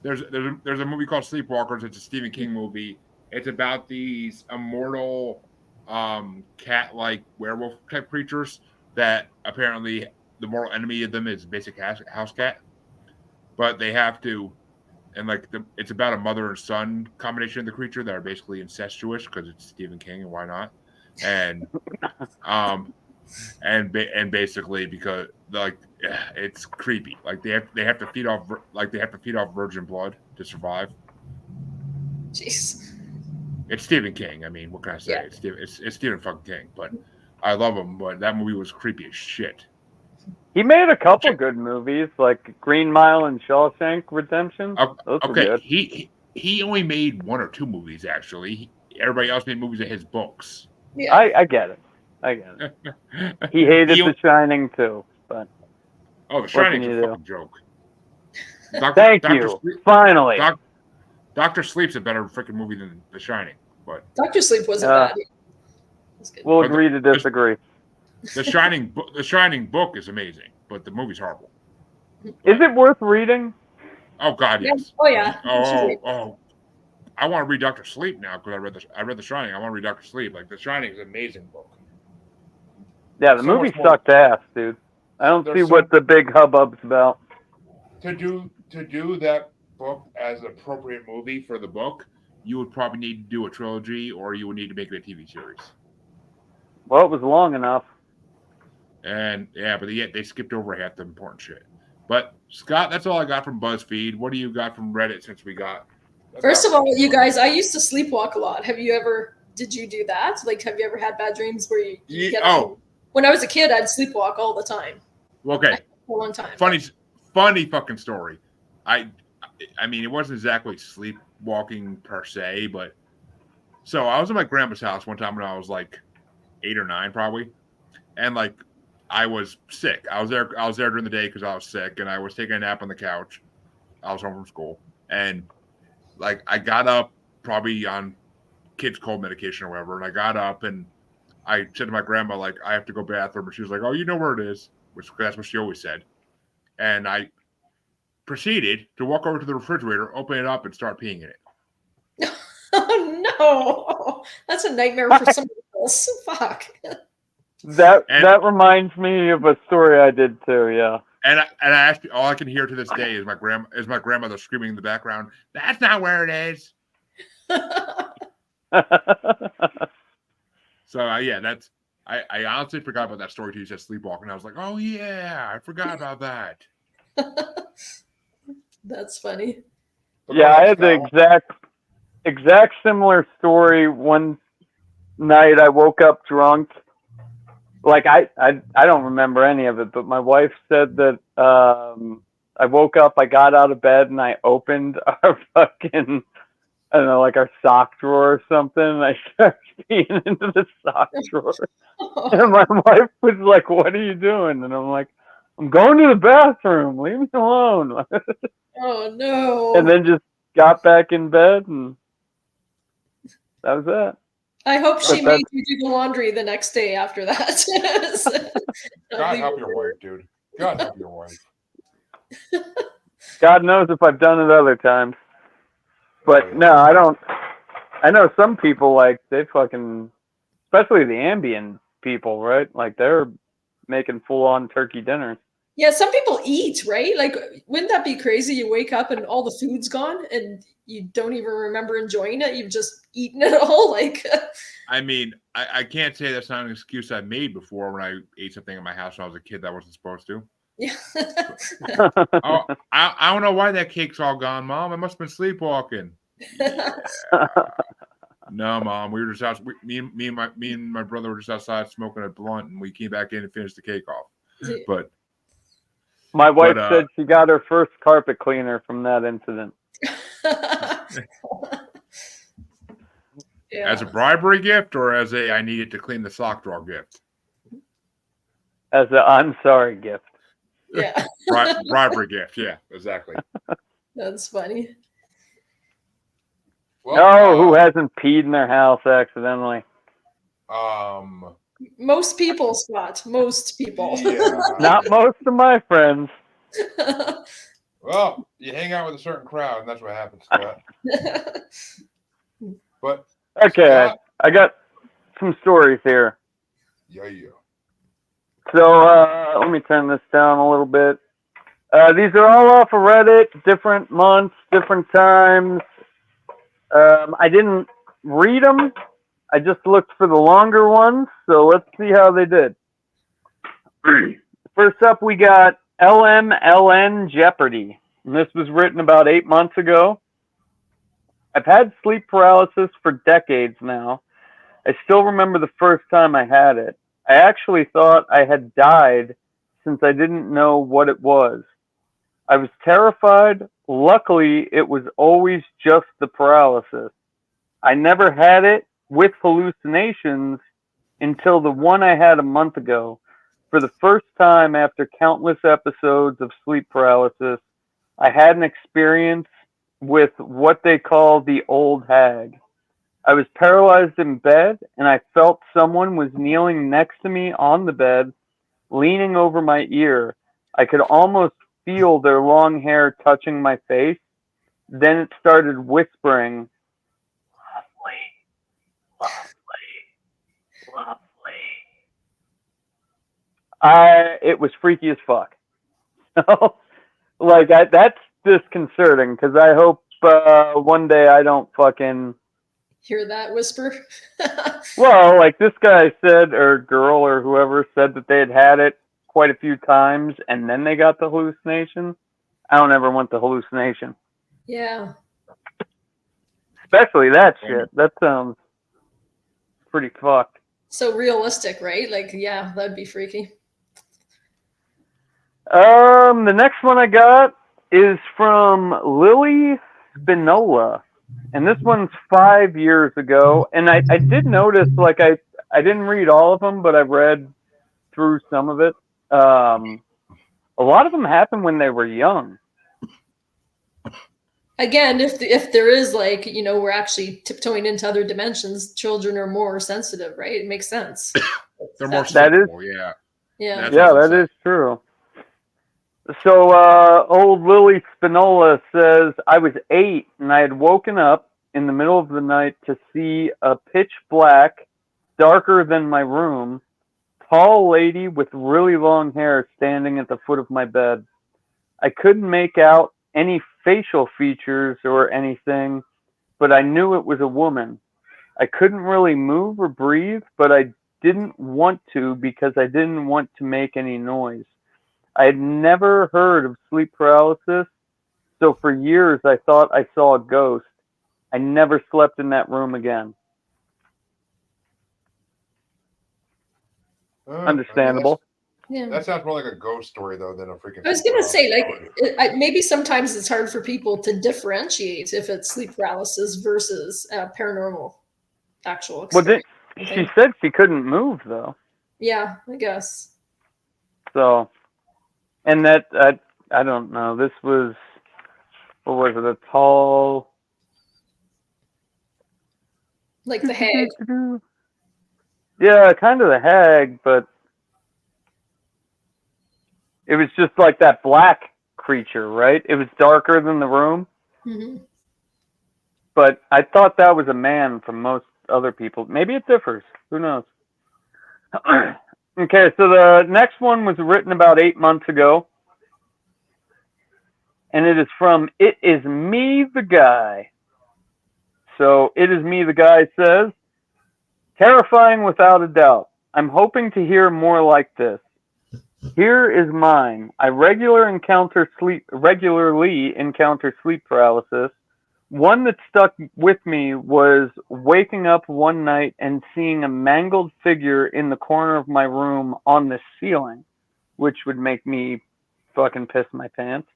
There's a movie called Sleepwalkers. It's a Stephen King movie. It's about these immortal cat-like werewolf type creatures that apparently the mortal enemy of them is basic house cat, but they have to, and like it's about a mother and son combination of the creature that are basically incestuous because it's Stephen King and why not, and and basically because like it's creepy. Like they have to feed off virgin blood to survive. Jeez. It's Stephen King. I mean, what can I say? Yeah. It's Stephen fucking King. But I love him. But that movie was creepy as shit. He made a couple good movies, like Green Mile and Shawshank Redemption. Those were good. He only made 1 or 2 movies actually. Everybody else made movies of his books. Yeah. I get it. He hated The Shining too, but The Shining's a fucking joke. Thank you. Finally. Doctor Sleep's a better freaking movie than The Shining, but Doctor Sleep wasn't bad. We'll agree to disagree. The Shining book is amazing, but the movie's horrible. Is it worth reading? Oh God, yes. Oh yeah. Oh. I want to read Doctor Sleep now because I read The Shining. I want to read Doctor Sleep. Like The Shining is an amazing book. Yeah, the movie sucked ass, dude. I don't see what the big hubbub's about. To do that book as an appropriate movie for the book, you would probably need to do a trilogy, or you would need to make it a TV series. Well, it was long enough. And yeah, but yet they skipped over half the important shit. But Scott, that's all I got from BuzzFeed. What do you got from Reddit since we got? First of all, you guys, I used to sleepwalk a lot. Did you do that? Like, have you ever had bad dreams where you get up? When I was a kid, I'd sleepwalk all the time. Okay. For a long time. Funny fucking story. I mean, it wasn't exactly sleepwalking per se, but so I was at my grandma's house one time when I was like 8 or 9 probably. And like I was sick. I was there during the day because I was sick, and I was taking a nap on the couch. I was home from school, and like I got up probably on kids' cold medication or whatever, and I got up and I said to my grandma, like, I have to go bathroom, and she was like, "Oh, you know where it is," which that's what she always said. And I proceeded to walk over to the refrigerator, open it up, and start peeing in it. Oh no, that's a nightmare for somebody else. Fuck. That reminds me of a story I did too. Yeah. And I actually, all I can hear to this day is my grandmother screaming in the background, "That's not where it is." So yeah, I honestly forgot about that story till you said sleepwalking. I was like, oh yeah, I forgot about that. That's funny. Yeah, I had the exact similar story. One night I woke up drunk. Like I don't remember any of it, but my wife said that I woke up, I got out of bed, and I opened our fucking, I don't know, like our sock drawer or something. And I started peeing into the sock drawer. And my wife was like, "What are you doing?" And I'm like, "I'm going to the bathroom. Leave me alone." Oh no. And then just got back in bed, and that was it. I hope she made you do the laundry the next day after that. God help your wife, dude. God help your wife. God knows if I've done it other times. But no, I don't. I know some people, like, they fucking, especially the Ambien people, right? Like, they're making full-on turkey dinners. Yeah, some people eat, right? Like, wouldn't that be crazy? You wake up and all the food's gone and you don't even remember enjoying it. You've just eaten it all. Like, I mean, I can't say that's not an excuse I made before when I ate something in my house when I was a kid that I wasn't supposed to. Yeah. I don't know why that cake's all gone, Mom. I must have been sleepwalking. Yeah. No, Mom. We were just out. Me and my brother were just outside smoking a blunt, and we came back in and finished the cake off. But my wife said she got her first carpet cleaner from that incident. Yeah. As a bribery gift, or as a I needed to clean the sock drawer gift? As a I'm sorry gift. Yeah. Bribery gift. Yeah, exactly. That's funny. Well, who hasn't peed in their house accidentally? Most people, Scott. Most people. Yeah. Not most of my friends. Well, you hang out with a certain crowd, and that's what happens, Scott. But okay, Scott, I got some stories here. Yeah. So let me turn this down a little bit. These are all off of Reddit, different months, different times. I didn't read them. I just looked for the longer ones. So let's see how they did. First up, we got LMLN Jeopardy. And this was written about 8 months ago. I've had sleep paralysis for decades now. I still remember the first time I had it. I actually thought I had died since I didn't know what it was. I was terrified. Luckily, it was always just the paralysis. I never had it with hallucinations until the one I had a month ago. For the first time after countless episodes of sleep paralysis, I had an experience with what they call the old hag. I was paralyzed in bed, and I felt someone was kneeling next to me on the bed, leaning over my ear. I could almost feel their long hair touching my face. Then it started whispering, lovely, lovely, lovely. It was freaky as fuck. So, like, that's disconcerting, because I hope one day I don't fucking... Hear that whisper? Well, like this guy said, or girl, or whoever said that they had it quite a few times, and then they got the hallucination. I don't ever want the hallucination. Yeah. Especially that shit. That sounds pretty fucked. So realistic, right? Like, yeah, that'd be freaky. The next one I got is from Lily Spinola. And this one's 5 years ago. And I did notice, like, I didn't read all of them, but I read through some of it. A lot of them happened when they were young. Again, if there is, like, you know, we're actually tiptoeing into other dimensions, children are more sensitive, right? It makes sense. They're more That is, sensible, yeah. Yeah. Yeah, that is true. So, old Lily Spinola says, I was 8 and I had woken up in the middle of the night to see a pitch black, darker than my room, tall lady with really long hair standing at the foot of my bed. I couldn't make out any facial features or anything, but I knew it was a woman. I couldn't really move or breathe, but I didn't want to because I didn't want to make any noise. I had never heard of sleep paralysis, so for years I thought I saw a ghost. I never slept in that room again. Understandable. Yeah. That sounds more like a ghost story though than a freaking. I was gonna say, like, maybe sometimes it's hard for people to differentiate if it's sleep paralysis versus paranormal actual experience. Well, she said she couldn't move though. Yeah, I guess. So, and that I don't know. This was, what was it? A tall, like the hag. Yeah, kind of the hag, but it was just like that black creature, right? It was darker than the room. Mm-hmm. But I thought that was a man from most other people. Maybe it differs. Who knows? Okay, so the next one was written about 8 months ago. And it is from It Is Me the Guy. So It Is Me the Guy says, terrifying without a doubt. I'm hoping to hear more like this. Here is mine. I regularly encounter sleep paralysis. One that stuck with me was waking up one night and seeing a mangled figure in the corner of my room on the ceiling, which would make me fucking piss my pants.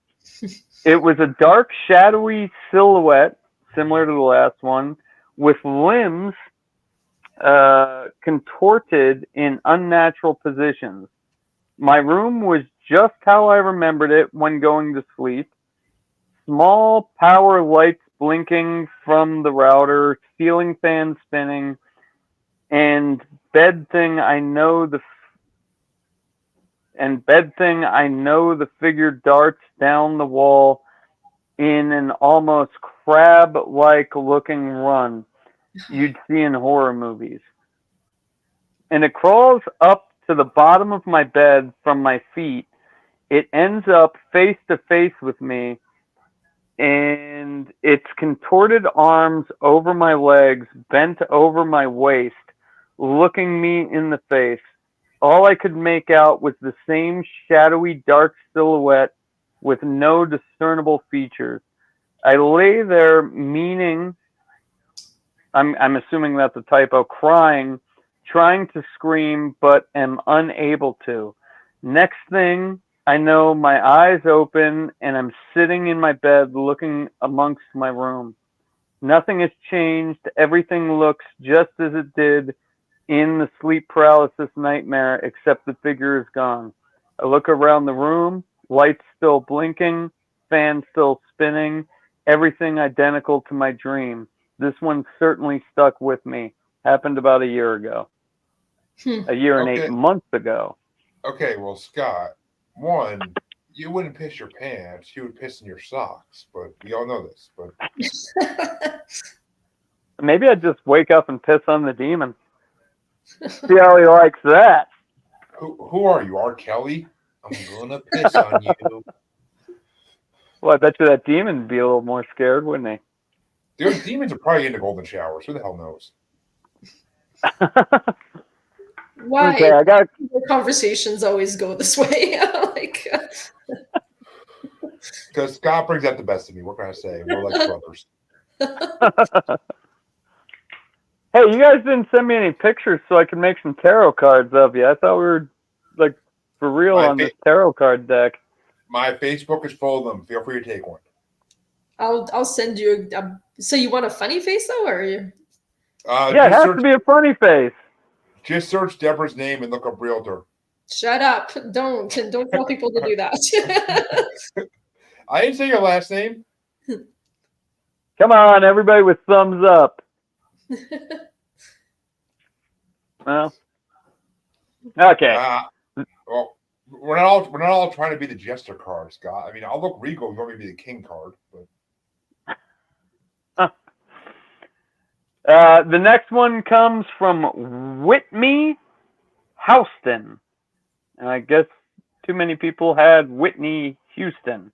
It was a dark, shadowy silhouette, similar to the last one, with limbs contorted in unnatural positions. My room was just how I remembered it when going to sleep. Small power lights blinking from the router, ceiling fan spinning, and bed thing I know the figure darts down the wall in an almost crab-like looking run you'd see in horror movies. And it crawls up to the bottom of my bed from my feet. It ends up face to face with me, and its contorted arms over my legs, bent over my waist, looking me in the face. All I could make out was the same shadowy dark silhouette with no discernible features. I lay there meaning, I'm assuming that's a typo, crying, trying to scream, but am unable to. Next thing I know, my eyes open and I'm sitting in my bed looking amongst my room. Nothing has changed. Everything looks just as it did in the sleep paralysis nightmare, except the figure is gone. I look around the room, lights still blinking, fan still spinning, everything identical to my dream. This one certainly stuck with me. Happened about a year ago. A year and 8 months ago. Okay, well, Scott, one, you wouldn't piss your pants. You would piss in your socks. But we all know this. But maybe I'd just wake up and piss on the demon. See how he likes that. Who are you, R. Kelly? I'm gonna piss on you. Well, I bet you that demon would be a little more scared, wouldn't he? Dude, demons are probably into golden showers. Who the hell knows? Why? Okay, I got conversations always go this way. Like, because Scott brings out the best of me. What can I say? We're like brothers. Hey, you guys didn't send me any pictures so I could make some tarot cards of you. I thought we were like for real on this tarot card deck. My Facebook is full of them. Feel free to take one. I'll send you. So you want a funny face though, or? Yeah, it has to be a funny face. Just search Debra's name and look up realtor. Shut up! Don't tell people to do that. I didn't say your last name. Come on, everybody with thumbs up. Well, okay. Well, we're not all trying to be the jester card, Scott. I mean, I'll look regal. You want me to be the king card, but the next one comes from Whitney Houston, and I guess too many people had Whitney Houston.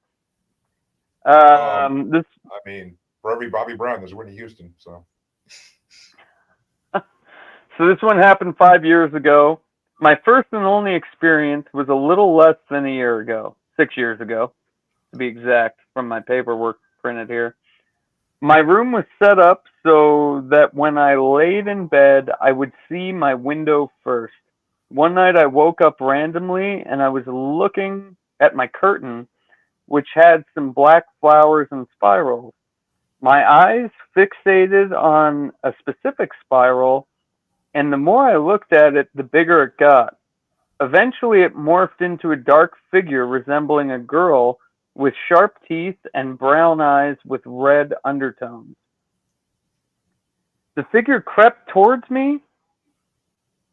This. I mean, for every Bobby Brown, there's Whitney Houston. So this one happened 5 years ago. My first and only experience was a little less than a year ago, 6 years ago, to be exact, from my paperwork printed here. My room was set up so that when I laid in bed, I would see my window first. One night I woke up randomly and I was looking at my curtain, which had some black flowers and spirals. My eyes fixated on a specific spiral, and the more I looked at it, the bigger it got. Eventually, it morphed into a dark figure resembling a girl with sharp teeth and brown eyes with red undertones. The figure crept towards me,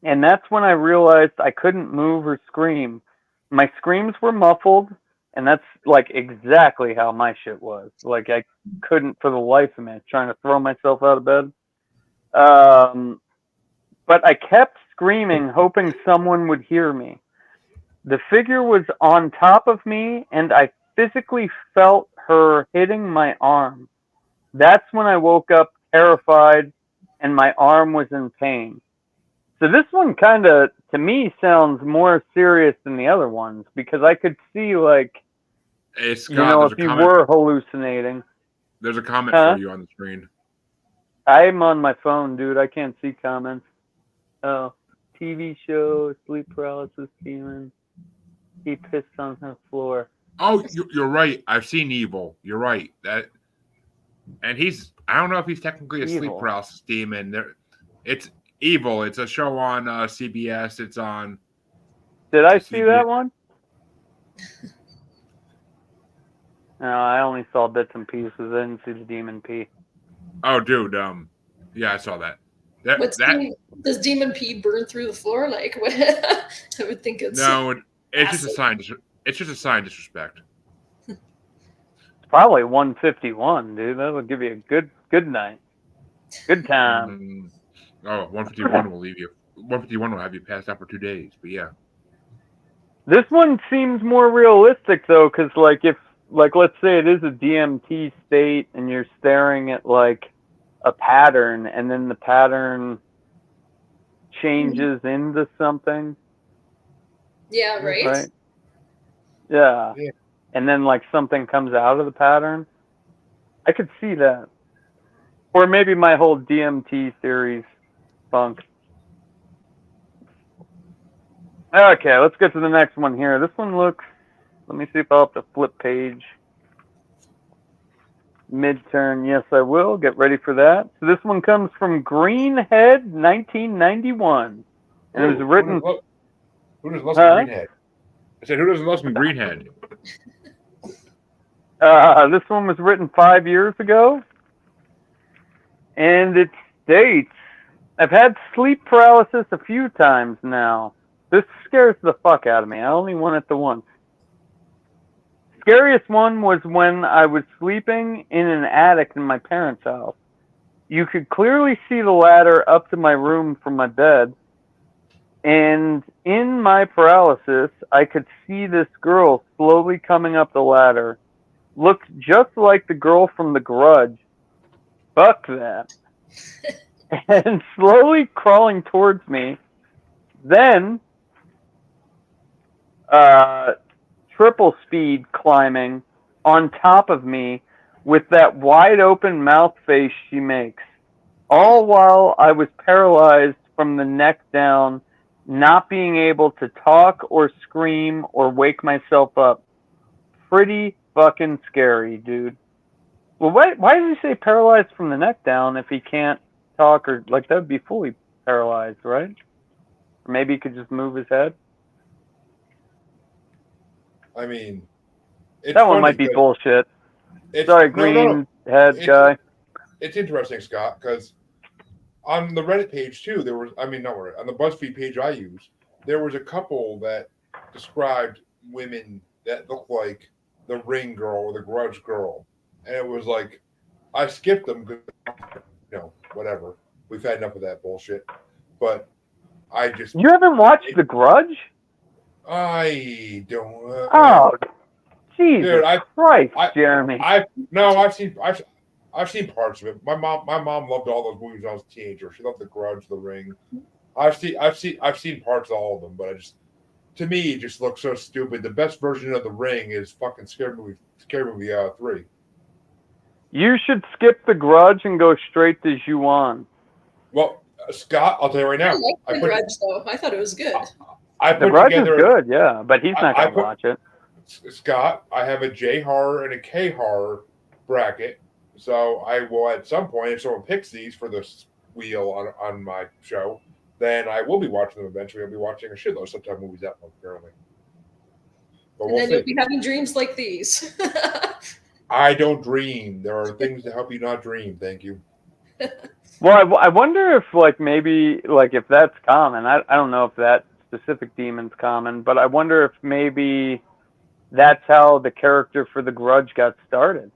and that's when I realized I couldn't move or scream. My screams were muffled, and that's like exactly how my shit was. Like I couldn't for the life of me, trying to throw myself out of bed. But I kept screaming, hoping someone would hear me. The figure was on top of me, and I physically felt her hitting my arm. That's when I woke up terrified, and my arm was in pain. So this one kind of, to me, sounds more serious than the other ones, because I could see, like, hey, Scott, you know, if you were hallucinating. There's a comment for you on the screen. I'm on my phone, dude. I can't see comments. Oh, TV show, sleep paralysis demon. He pissed on her floor. Oh, you're right. I've seen Evil. You're right. And I don't know if he's technically a sleep paralysis demon. It's Evil. It's a show on CBS. It's on. Did I see that one? No, I only saw bits and pieces. I didn't see the demon pee. Oh, dude. Yeah, I saw that. Does demon pee burn through the floor? Like, what? I would think it's it's just a sign. It's just a sign of disrespect. It's probably 151, dude. That would give you a good night, good time. 151 will leave you. 151 will have you passed out for 2 days. But yeah. This one seems more realistic though, because like if let's say it is a DMT state and you're staring at like a pattern and then the pattern changes into something. Yeah, right? Right? Yeah. Yeah. And then like something comes out of the pattern. I could see that. Or maybe my whole DMT theory's bunk. Okay, let's get to the next one here. This one looks, let me see if I'll have to flip page. Mid-turn, yes I will. Get ready for that. So this one comes from Greenhead 1991. And it was written... Who doesn't love some Greenhead? I said, who doesn't love some Greenhead? This one was written 5 years ago. And it states, I've had sleep paralysis a few times now. This scares the fuck out of me. I only want it the once. Scariest one was when I was sleeping in an attic in my parents' house. You could clearly see the ladder up to my room from my bed. And in my paralysis, I could see this girl slowly coming up the ladder. Looked just like the girl from The Grudge. Fuck that. And slowly crawling towards me. Then, triple speed climbing on top of me with that wide open mouth face she makes. All while I was paralyzed from the neck down, not being able to talk or scream or wake myself up. Pretty fucking scary, dude. Well, why does he say paralyzed from the neck down if he can't talk or, like, that would be fully paralyzed, right? Or maybe he could just move his head? I mean, that one might be bullshit. Sorry, green head guy. It's interesting, Scott, because on the Reddit page too, there was, I mean, not Reddit, on the BuzzFeed page I use, there was a couple that described women that looked like the Ring girl or the Grudge girl, and it was like, I skipped them because, you know, whatever. We've had enough of that bullshit. But I just. You haven't watched The Grudge? I don't. Oh, Jesus dude, Christ, Jeremy! I've seen parts of it. My mom loved all those movies when I was a teenager. She loved The Grudge, The Ring. I've seen parts of all of them, but I just, to me, it just looks so stupid. The best version of The Ring is fucking Scary Movie 3. You should skip The Grudge and go straight to Ju-On. Well, Scott, I'll tell you right now. I like The Grudge, though. I thought it was good. The Grudge is good, yeah, but he's not going to watch it. Scott, I have a J horror and a K horror bracket, so I will at some point, if someone picks these for this wheel on my show, then I will be watching them eventually. I'll be watching a shitload sometime movies that month, apparently. But And then you'll be having dreams like these. I don't dream. There are things to help you not dream. Thank you. Well, I wonder if, like, maybe, like, if that's common. I don't know if that specific demon's common, but I wonder if maybe that's how the character for The Grudge got started.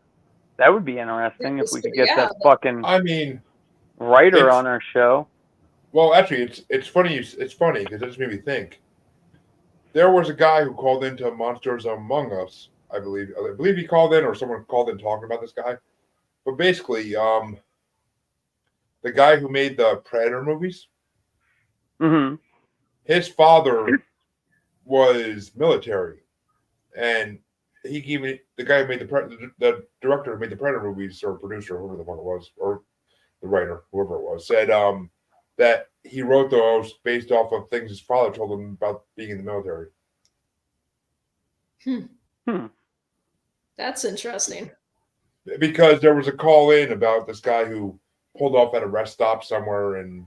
That would be interesting if we could get that fucking writer on our show. Well, actually, it's funny. It's funny because it just made me think. There was a guy who called into Monsters Among Us. I believe he called in, or someone called in talking about this guy. But basically, the guy who made the Predator movies, his father was military, and the guy who made the director who made the Predator movies, or producer, whoever the fuck it was, or the writer, whoever it was, said that he wrote those based off of things his father told him about being in the military. That's interesting. Because there was a call in about this guy who pulled off at a rest stop somewhere in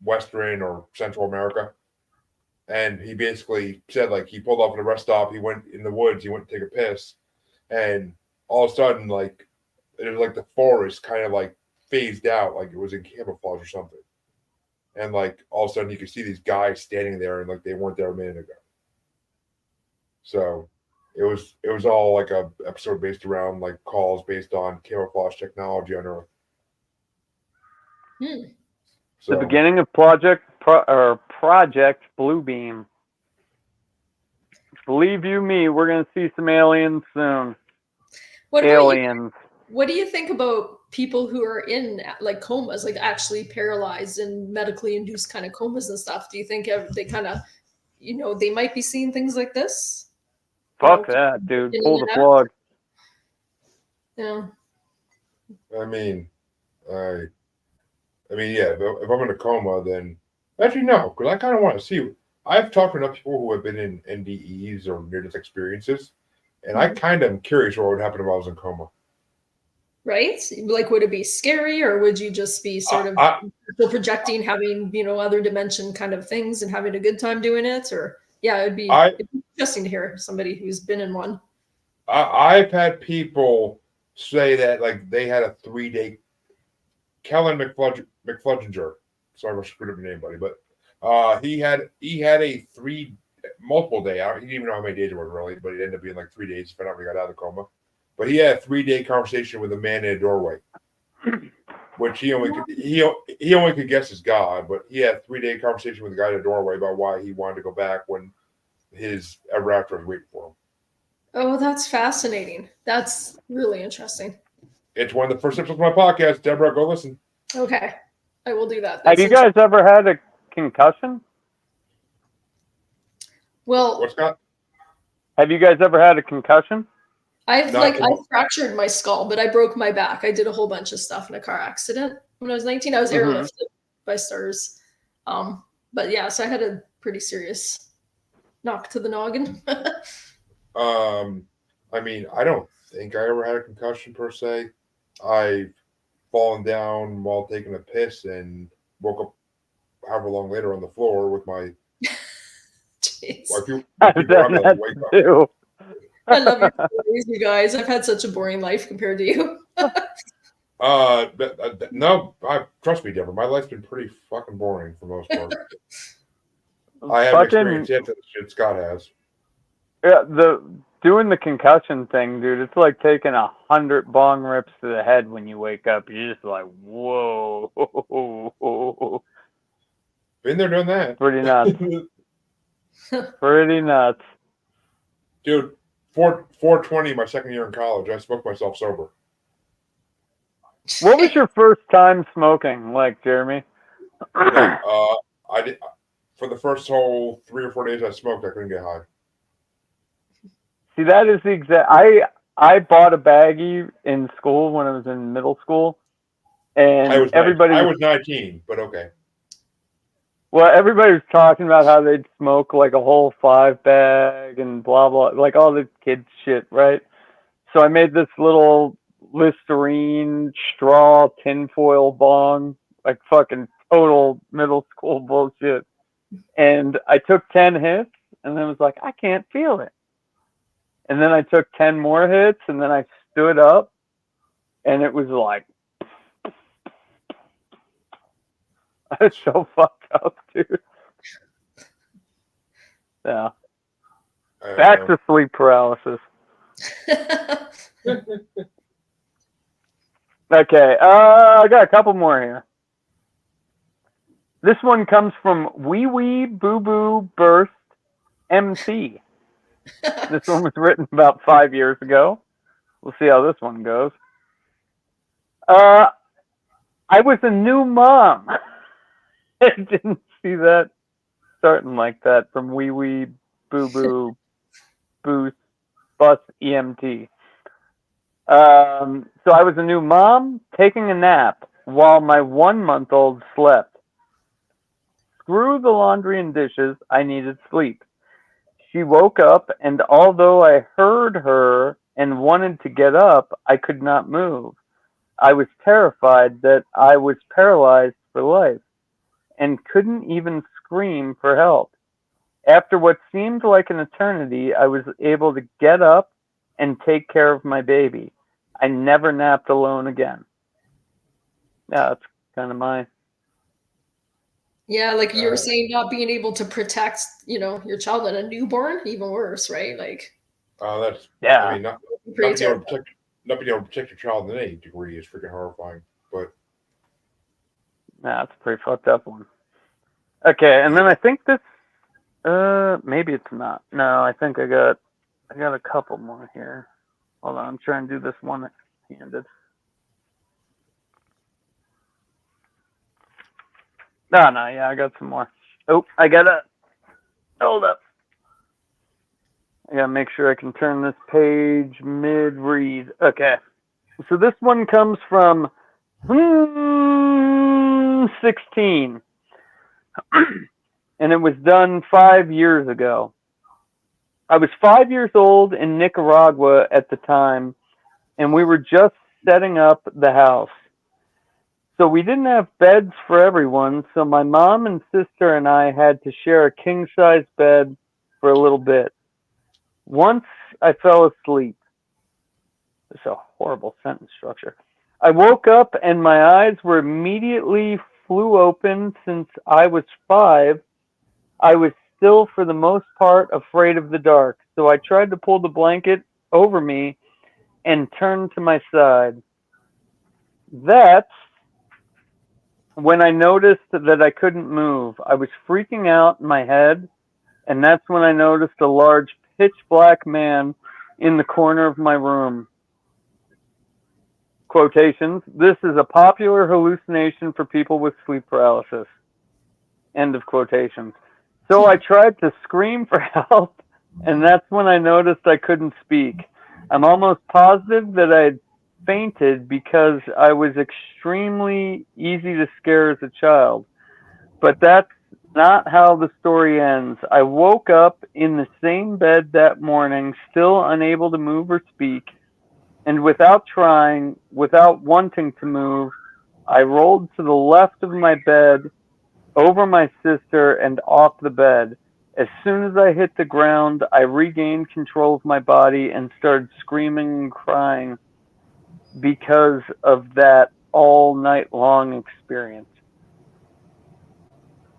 Western or Central America. And he basically said, like, he pulled off at a rest stop, he went in the woods, he went to take a piss, and all of a sudden, like, it was like the forest kind of like phased out, like it was in camouflage or something. And like all of a sudden you could see these guys standing there and like they weren't there a minute ago. So it was all like a episode based around like calls based on camouflage technology on Earth. The beginning of Project Bluebeam. Believe you me, we're gonna see some aliens soon. What about aliens. What do you think about people who are in like comas, like actually paralyzed and medically induced kind of comas and stuff? Do you think they kind of, they might be seeing things like this? Fuck that, dude. in Pull and the out? plug. Yeah. I mean, yeah. If I'm in a coma, then actually no, because I kind of want to see. I've talked to enough people who have been in NDEs or near-death experiences, and I kind of am curious what would happen if I was in coma. Right? Like, would it be scary, or would you just be sort of projecting, having other dimension kind of things and having a good time doing it? Or it'd be interesting to hear somebody who's been in one. I've had people say that like they had a 3-day. Kellen McFludginger. Sorry, I screwed up your name, buddy, but he had a multiple day. He didn't even know how many days it was really, but it ended up being like 3 days. Found out when he got out of the coma. But he had a 3-day conversation with a man in a doorway, which he only could guess is God. But he had a 3-day conversation with a guy in a doorway about why he wanted to go back when his ever after was waiting for him. Oh, that's fascinating. That's really interesting. It's one of the first episodes of my podcast. Debra, go listen. Okay, I will do that. Have you guys ever had a concussion? Well, what's that? Have you guys ever had a concussion? I fractured my skull, but I broke my back. I did a whole bunch of stuff in a car accident when I was 19. I was airlifted by stars. But yeah, so I had a pretty serious knock to the noggin. I mean, I don't think I ever had a concussion per se. I've fallen down while taking a piss and woke up however long later on the floor with my. I've done that too. I love your stories, you guys. I've had such a boring life compared to you. No, trust me, Debra. My life's been pretty fucking boring for the most part. I haven't experienced yet the shit Scott has. Yeah, doing the concussion thing, dude. It's like taking 100 bong rips to the head when you wake up. You're just like, whoa. Been there, done that. Pretty nuts. Pretty nuts. Dude, 420 my second year in college. I smoked myself sober. What was your first time smoking, like, Jeremy? I did for the first whole 3 or 4 days I smoked. I couldn't get high. See, that is the exact. I bought a baggie in school when I was in middle school, and I was 19, but okay. Well, everybody was talking about how they'd smoke like a whole 5-bag and blah blah, like all the kids shit, right? So I made this little Listerine straw tinfoil bong, like fucking total middle school bullshit. And I took 10 hits, and then was like, I can't feel it. And then I took 10 more hits, and then I stood up, and it was like, I was so fucked up, dude. Yeah. Back to sleep paralysis. Okay, I got a couple more here. This one comes from Wee Wee Boo Boo Burst MC. This one was written about 5 years ago. We'll see how this one goes. I was a new mom. I didn't see that starting like that from Wee Wee Boo Boo Boost Bus EMT. So I was a new mom taking a nap while my 1-month-old slept. Screw the laundry and dishes, I needed sleep. She woke up, and although I heard her and wanted to get up, I could not move. I was terrified that I was paralyzed for life and couldn't even scream for help. After what seemed like an eternity, I was able to get up and take care of my baby. I never napped alone again. Yeah, that's kind of my... Yeah, like you were saying, not being able to protect, your child in a newborn, even worse, right? Like, that's yeah. I mean, not being able to protect your child in any degree is freaking horrifying. But Nah, that's a pretty fucked up one. Okay, and then I think this, maybe it's not. No, I think I got a couple more here. Hold on, I'm trying to do this one-handed. No, yeah, I got some more. Oh, hold up. I gotta make sure I can turn this page mid-read. Okay, so this one comes from 16, and it was done 5 years ago. I was 5 years old in Nicaragua at the time, and we were just setting up the house. So we didn't have beds for everyone, so my mom and sister and I had to share a king-size bed for a little bit. Once I fell asleep. It's a horrible sentence structure. I woke up and my eyes were immediately flew open. Since I was 5, I was still for the most part afraid of the dark, so I tried to pull the blanket over me and turn to my side. That's when I noticed that I couldn't move. I was freaking out in my head, and that's when I noticed a large pitch black man in the corner of my room. Quotations, this is a popular hallucination for people with sleep paralysis. End of quotations. So I tried to scream for help, and that's when I noticed I couldn't speak. I'm almost positive that I had fainted because I was extremely easy to scare as a child. But that's not how the story ends. I woke up in the same bed that morning, still unable to move or speak, and without trying, without wanting to move, I rolled to the left of my bed, over my sister, and off the bed. As soon as I hit the ground, I regained control of my body and started screaming and crying because of that all night long experience.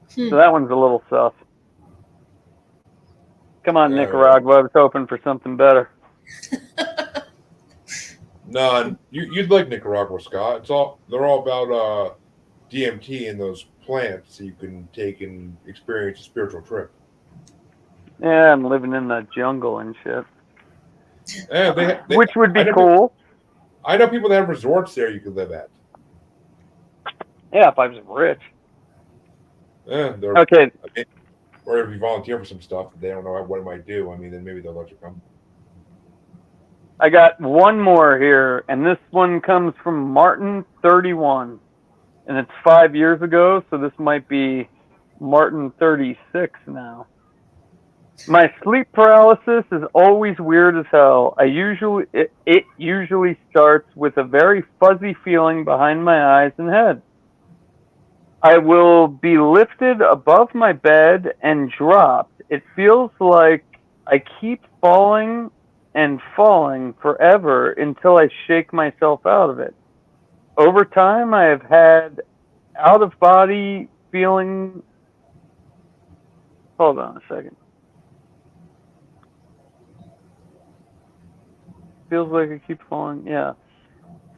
So that one's a little sus. Come on, Nicaragua. I was hoping for something better. No, you'd like Nicaragua, Scott. They're all about DMT and those plants that you can take and experience a spiritual trip. Yeah, I'm living in the jungle and shit. Yeah, which would be cool. I know people that have resorts there you could live at. Yeah, if I was rich. Yeah, okay. Or if you volunteer for some stuff, they don't know what it might do. I mean, then maybe they'll let you come. I got one more here, and this one comes from Martin 31, and it's 5 years ago, so this might be Martin 36 now. My sleep paralysis is always weird as hell. It usually starts with a very fuzzy feeling behind my eyes and head. I will be lifted above my bed and dropped. It feels like I keep falling and falling forever until I shake myself out of it. Over time, I have had out-of-body feeling. Hold on a second. Feels like I keep falling. Yeah.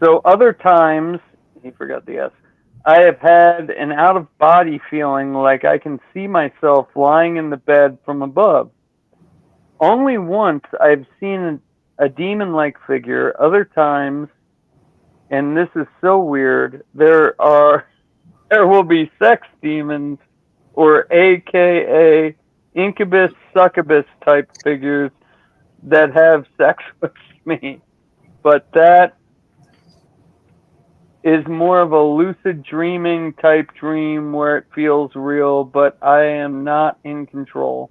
So other times, he forgot the S. I have had an out-of-body feeling like I can see myself lying in the bed from above. Only once I've seen a demon-like figure. Other times, and this is so weird, there will be sex demons or AKA incubus succubus type figures that have sex with me. But that is more of a lucid dreaming type dream where it feels real, but I am not in control.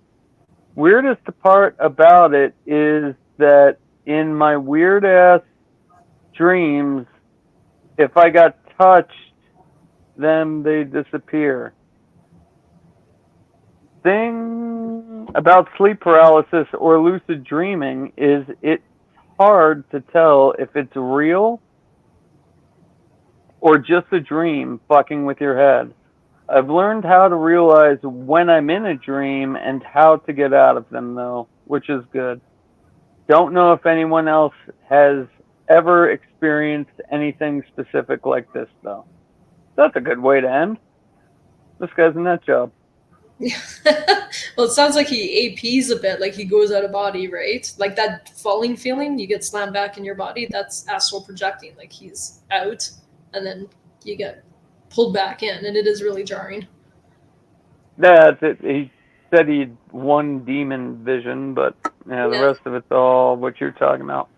Weirdest part about it is that in my weird ass dreams, if I got touched, then they disappear. Thing about sleep paralysis or lucid dreaming is it's hard to tell if it's real or just a dream fucking with your head. I've learned how to realize when I'm in a dream and how to get out of them, though, which is good. Don't know if anyone else has ever experienced anything specific like this, though. That's a good way to end. This guy's a nut job. Well, it sounds like he APs a bit, like he goes out of body, right? Like that falling feeling, you get slammed back in your body. That's astral projecting. Like he's out, and then you get pulled back in, and it is really jarring. That's it. He said he'd one demon vision, but yeah, the rest of it's all what you're talking about.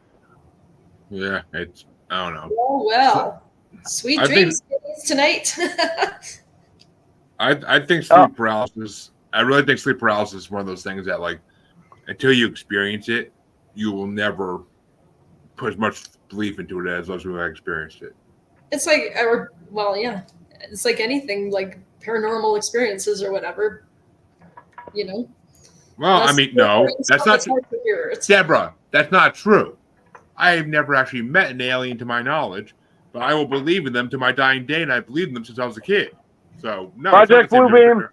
Yeah, it's I don't know. Oh well, sweet I dreams tonight. I think sleep paralysis. I really think sleep paralysis is one of those things that, like, until you experience it, you will never put as much belief into it as those who have experienced it. It's like, yeah, it's like anything, like paranormal experiences or whatever, you know. Well, I mean, no, that's not true. Debra, that's not true. I have never actually met an alien to my knowledge, but I will believe in them to my dying day, and I believed in them since I was a kid. So, no. Project Bluebeam.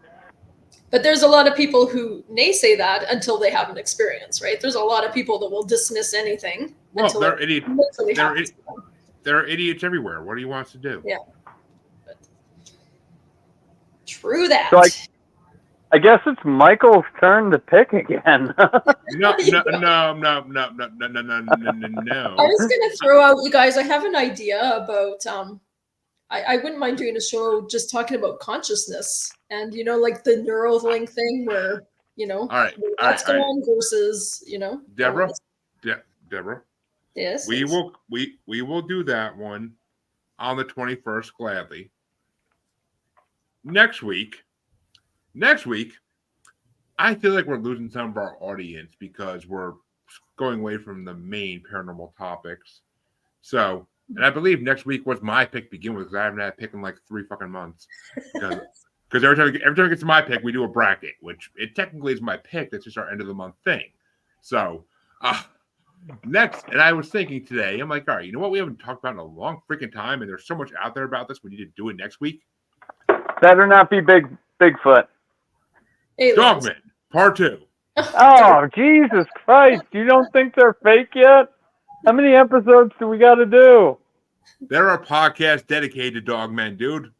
But there's a lot of people who naysay that until they have an experience, right? There's a lot of people that will dismiss anything. Well, they're idiots. There are idiots everywhere. What do you want us to do? Yeah. But true that. So I guess it's Michael's turn to pick again. No. I was gonna throw out, you guys. I have an idea about. I wouldn't mind doing a show just talking about consciousness and, you know, like the Neuralink thing where, you know, what's going on versus, you know. Debra. Debra. Yes. We will do that one on the 21st gladly. Next week, I feel like we're losing some of our audience because we're going away from the main paranormal topics. So, and I believe next week was my pick to begin with because I haven't had a pick in like 3 fucking months. Because every time it gets to my pick, we do a bracket, which it technically is my pick. That's just our end of the month thing. So, next, and I was thinking today, I'm like, all right, you know what? We haven't talked about in a long freaking time, and there's so much out there about this. We need to do it next week. Better not be Bigfoot. Dogman, part 2. Oh, Jesus Christ. You don't think they're fake yet? How many episodes do we got to do? There are podcasts dedicated to Dogmen, dude.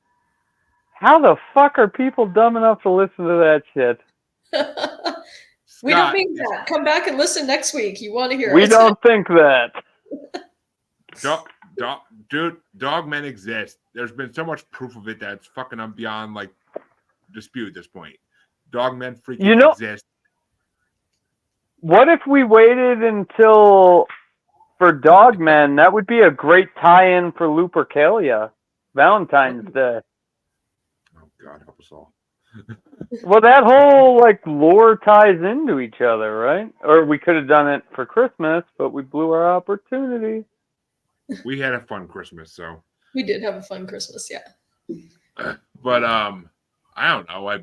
How the fuck are people dumb enough to listen to that shit? We don't mean that. Come back and listen next week. You want to hear it. We don't think that. Dude, Dogmen exist. There's been so much proof of it that it's fucking beyond like dispute at this point. Dogmen freaking exist. What if we waited until for Dogmen? That would be a great tie-in for Lupercalia, Valentine's Day. Oh God, help us all. Well, that whole like lore ties into each other, right? Or we could have done it for Christmas, but we blew our opportunity. We had a fun Christmas, so we did have a fun Christmas, yeah. But I don't know. I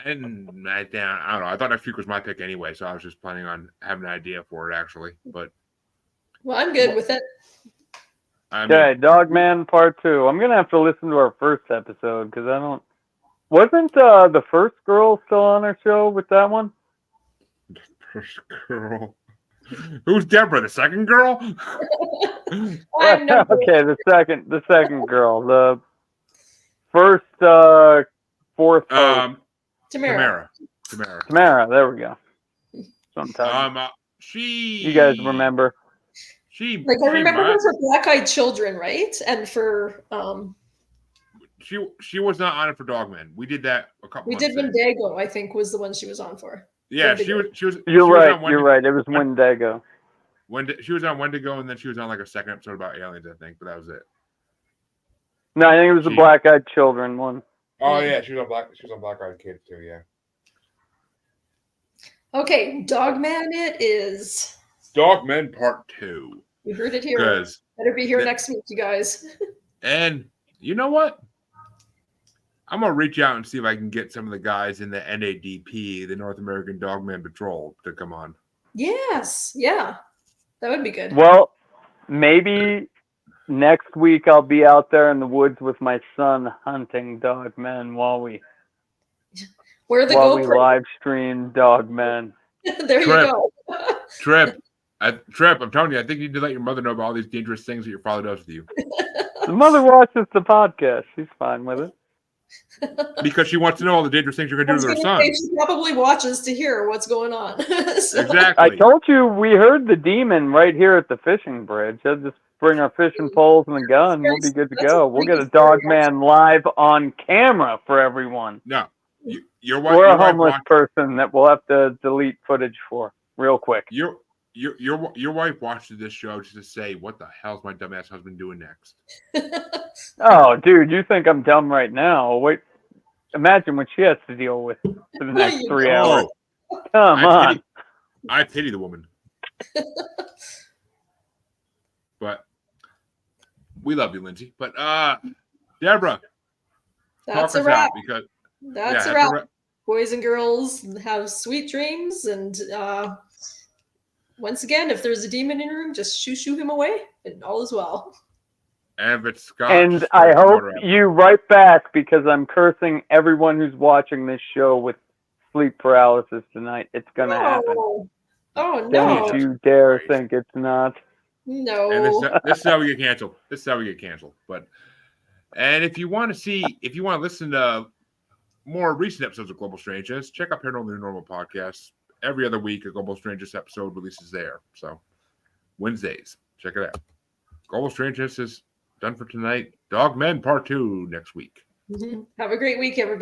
don't know. I thought next week was my pick anyway, so I was just planning on having an idea for it actually. But well, I'm good with it. Okay, Dogman Part 2. I'm gonna have to listen to our first episode because I don't. Wasn't the first girl still on our show with that one? The first girl. Who's Debra? The second girl? Okay, the second girl. The first, fourth. Tamara. There we go. Sometimes. You guys remember? I remember her for Black Eyed Children, right? And for She was not on it for Dogman. We did that a couple. We did Wendigo, I think, was the one she was on for. Yeah, Wendigo. she was. You're right. It was Wendigo. She was on Wendigo, and then she was on like a second episode about aliens, I think. But that was it. No, I think it was the Black Eyed Children one. Oh yeah, she was on Black Eyed Kids too. Yeah. Okay, Dogman. It is. Dogman Part 2. You heard it here. Better be here next week, you guys. And you know what? I'm gonna reach out and see if I can get some of the guys in the NADP, the North American Dogman Patrol, to come on. Yes, yeah, that would be good. Well, maybe next week I'll be out there in the woods with my son hunting Dogmen while we live stream Dogmen. There you go. Trip, I'm telling you, I think you need to let your mother know about all these dangerous things that your father does with you. The mother watches the podcast. She's fine with it. Because she wants to know all the dangerous things you're going to do to her son. She probably watches to hear what's going on. So- Exactly. I told you we heard the demon right here at the fishing bridge. I'll just bring our fishing poles and a gun. We'll be good to go. We'll get a dog man live on camera for everyone. No. Your wife, Or a your wife homeless watched- person that we'll have to delete footage for real quick. Your wife watched this show just to say, "What the hell's my dumbass husband doing next?" Oh, dude, you think I'm dumb right now? Wait, imagine what she has to deal with for the next 3 hours. Come on. I pity the woman. But we love you, Lindsay. But Debra, That's talk a us wrap. out because That's a wrap. Boys and girls, have sweet dreams. And once again, if there's a demon in your room, just shoo him away, and all is well. And if it's Scott, And just I throw hope water at you write back because I'm cursing everyone who's watching this show with sleep paralysis tonight. It's going to happen. Oh no. Don't you dare think it's not. No. And this is how we get canceled. This is how we get canceled. And if you want to listen to more recent episodes of Global Strangeness, check out Paranormal Normal Podcast. Every other week, a Global Strangeness episode releases there. So Wednesdays, check it out. Global Strangeness is done for tonight. Dog Men Part 2 next week. Have a great week, everybody.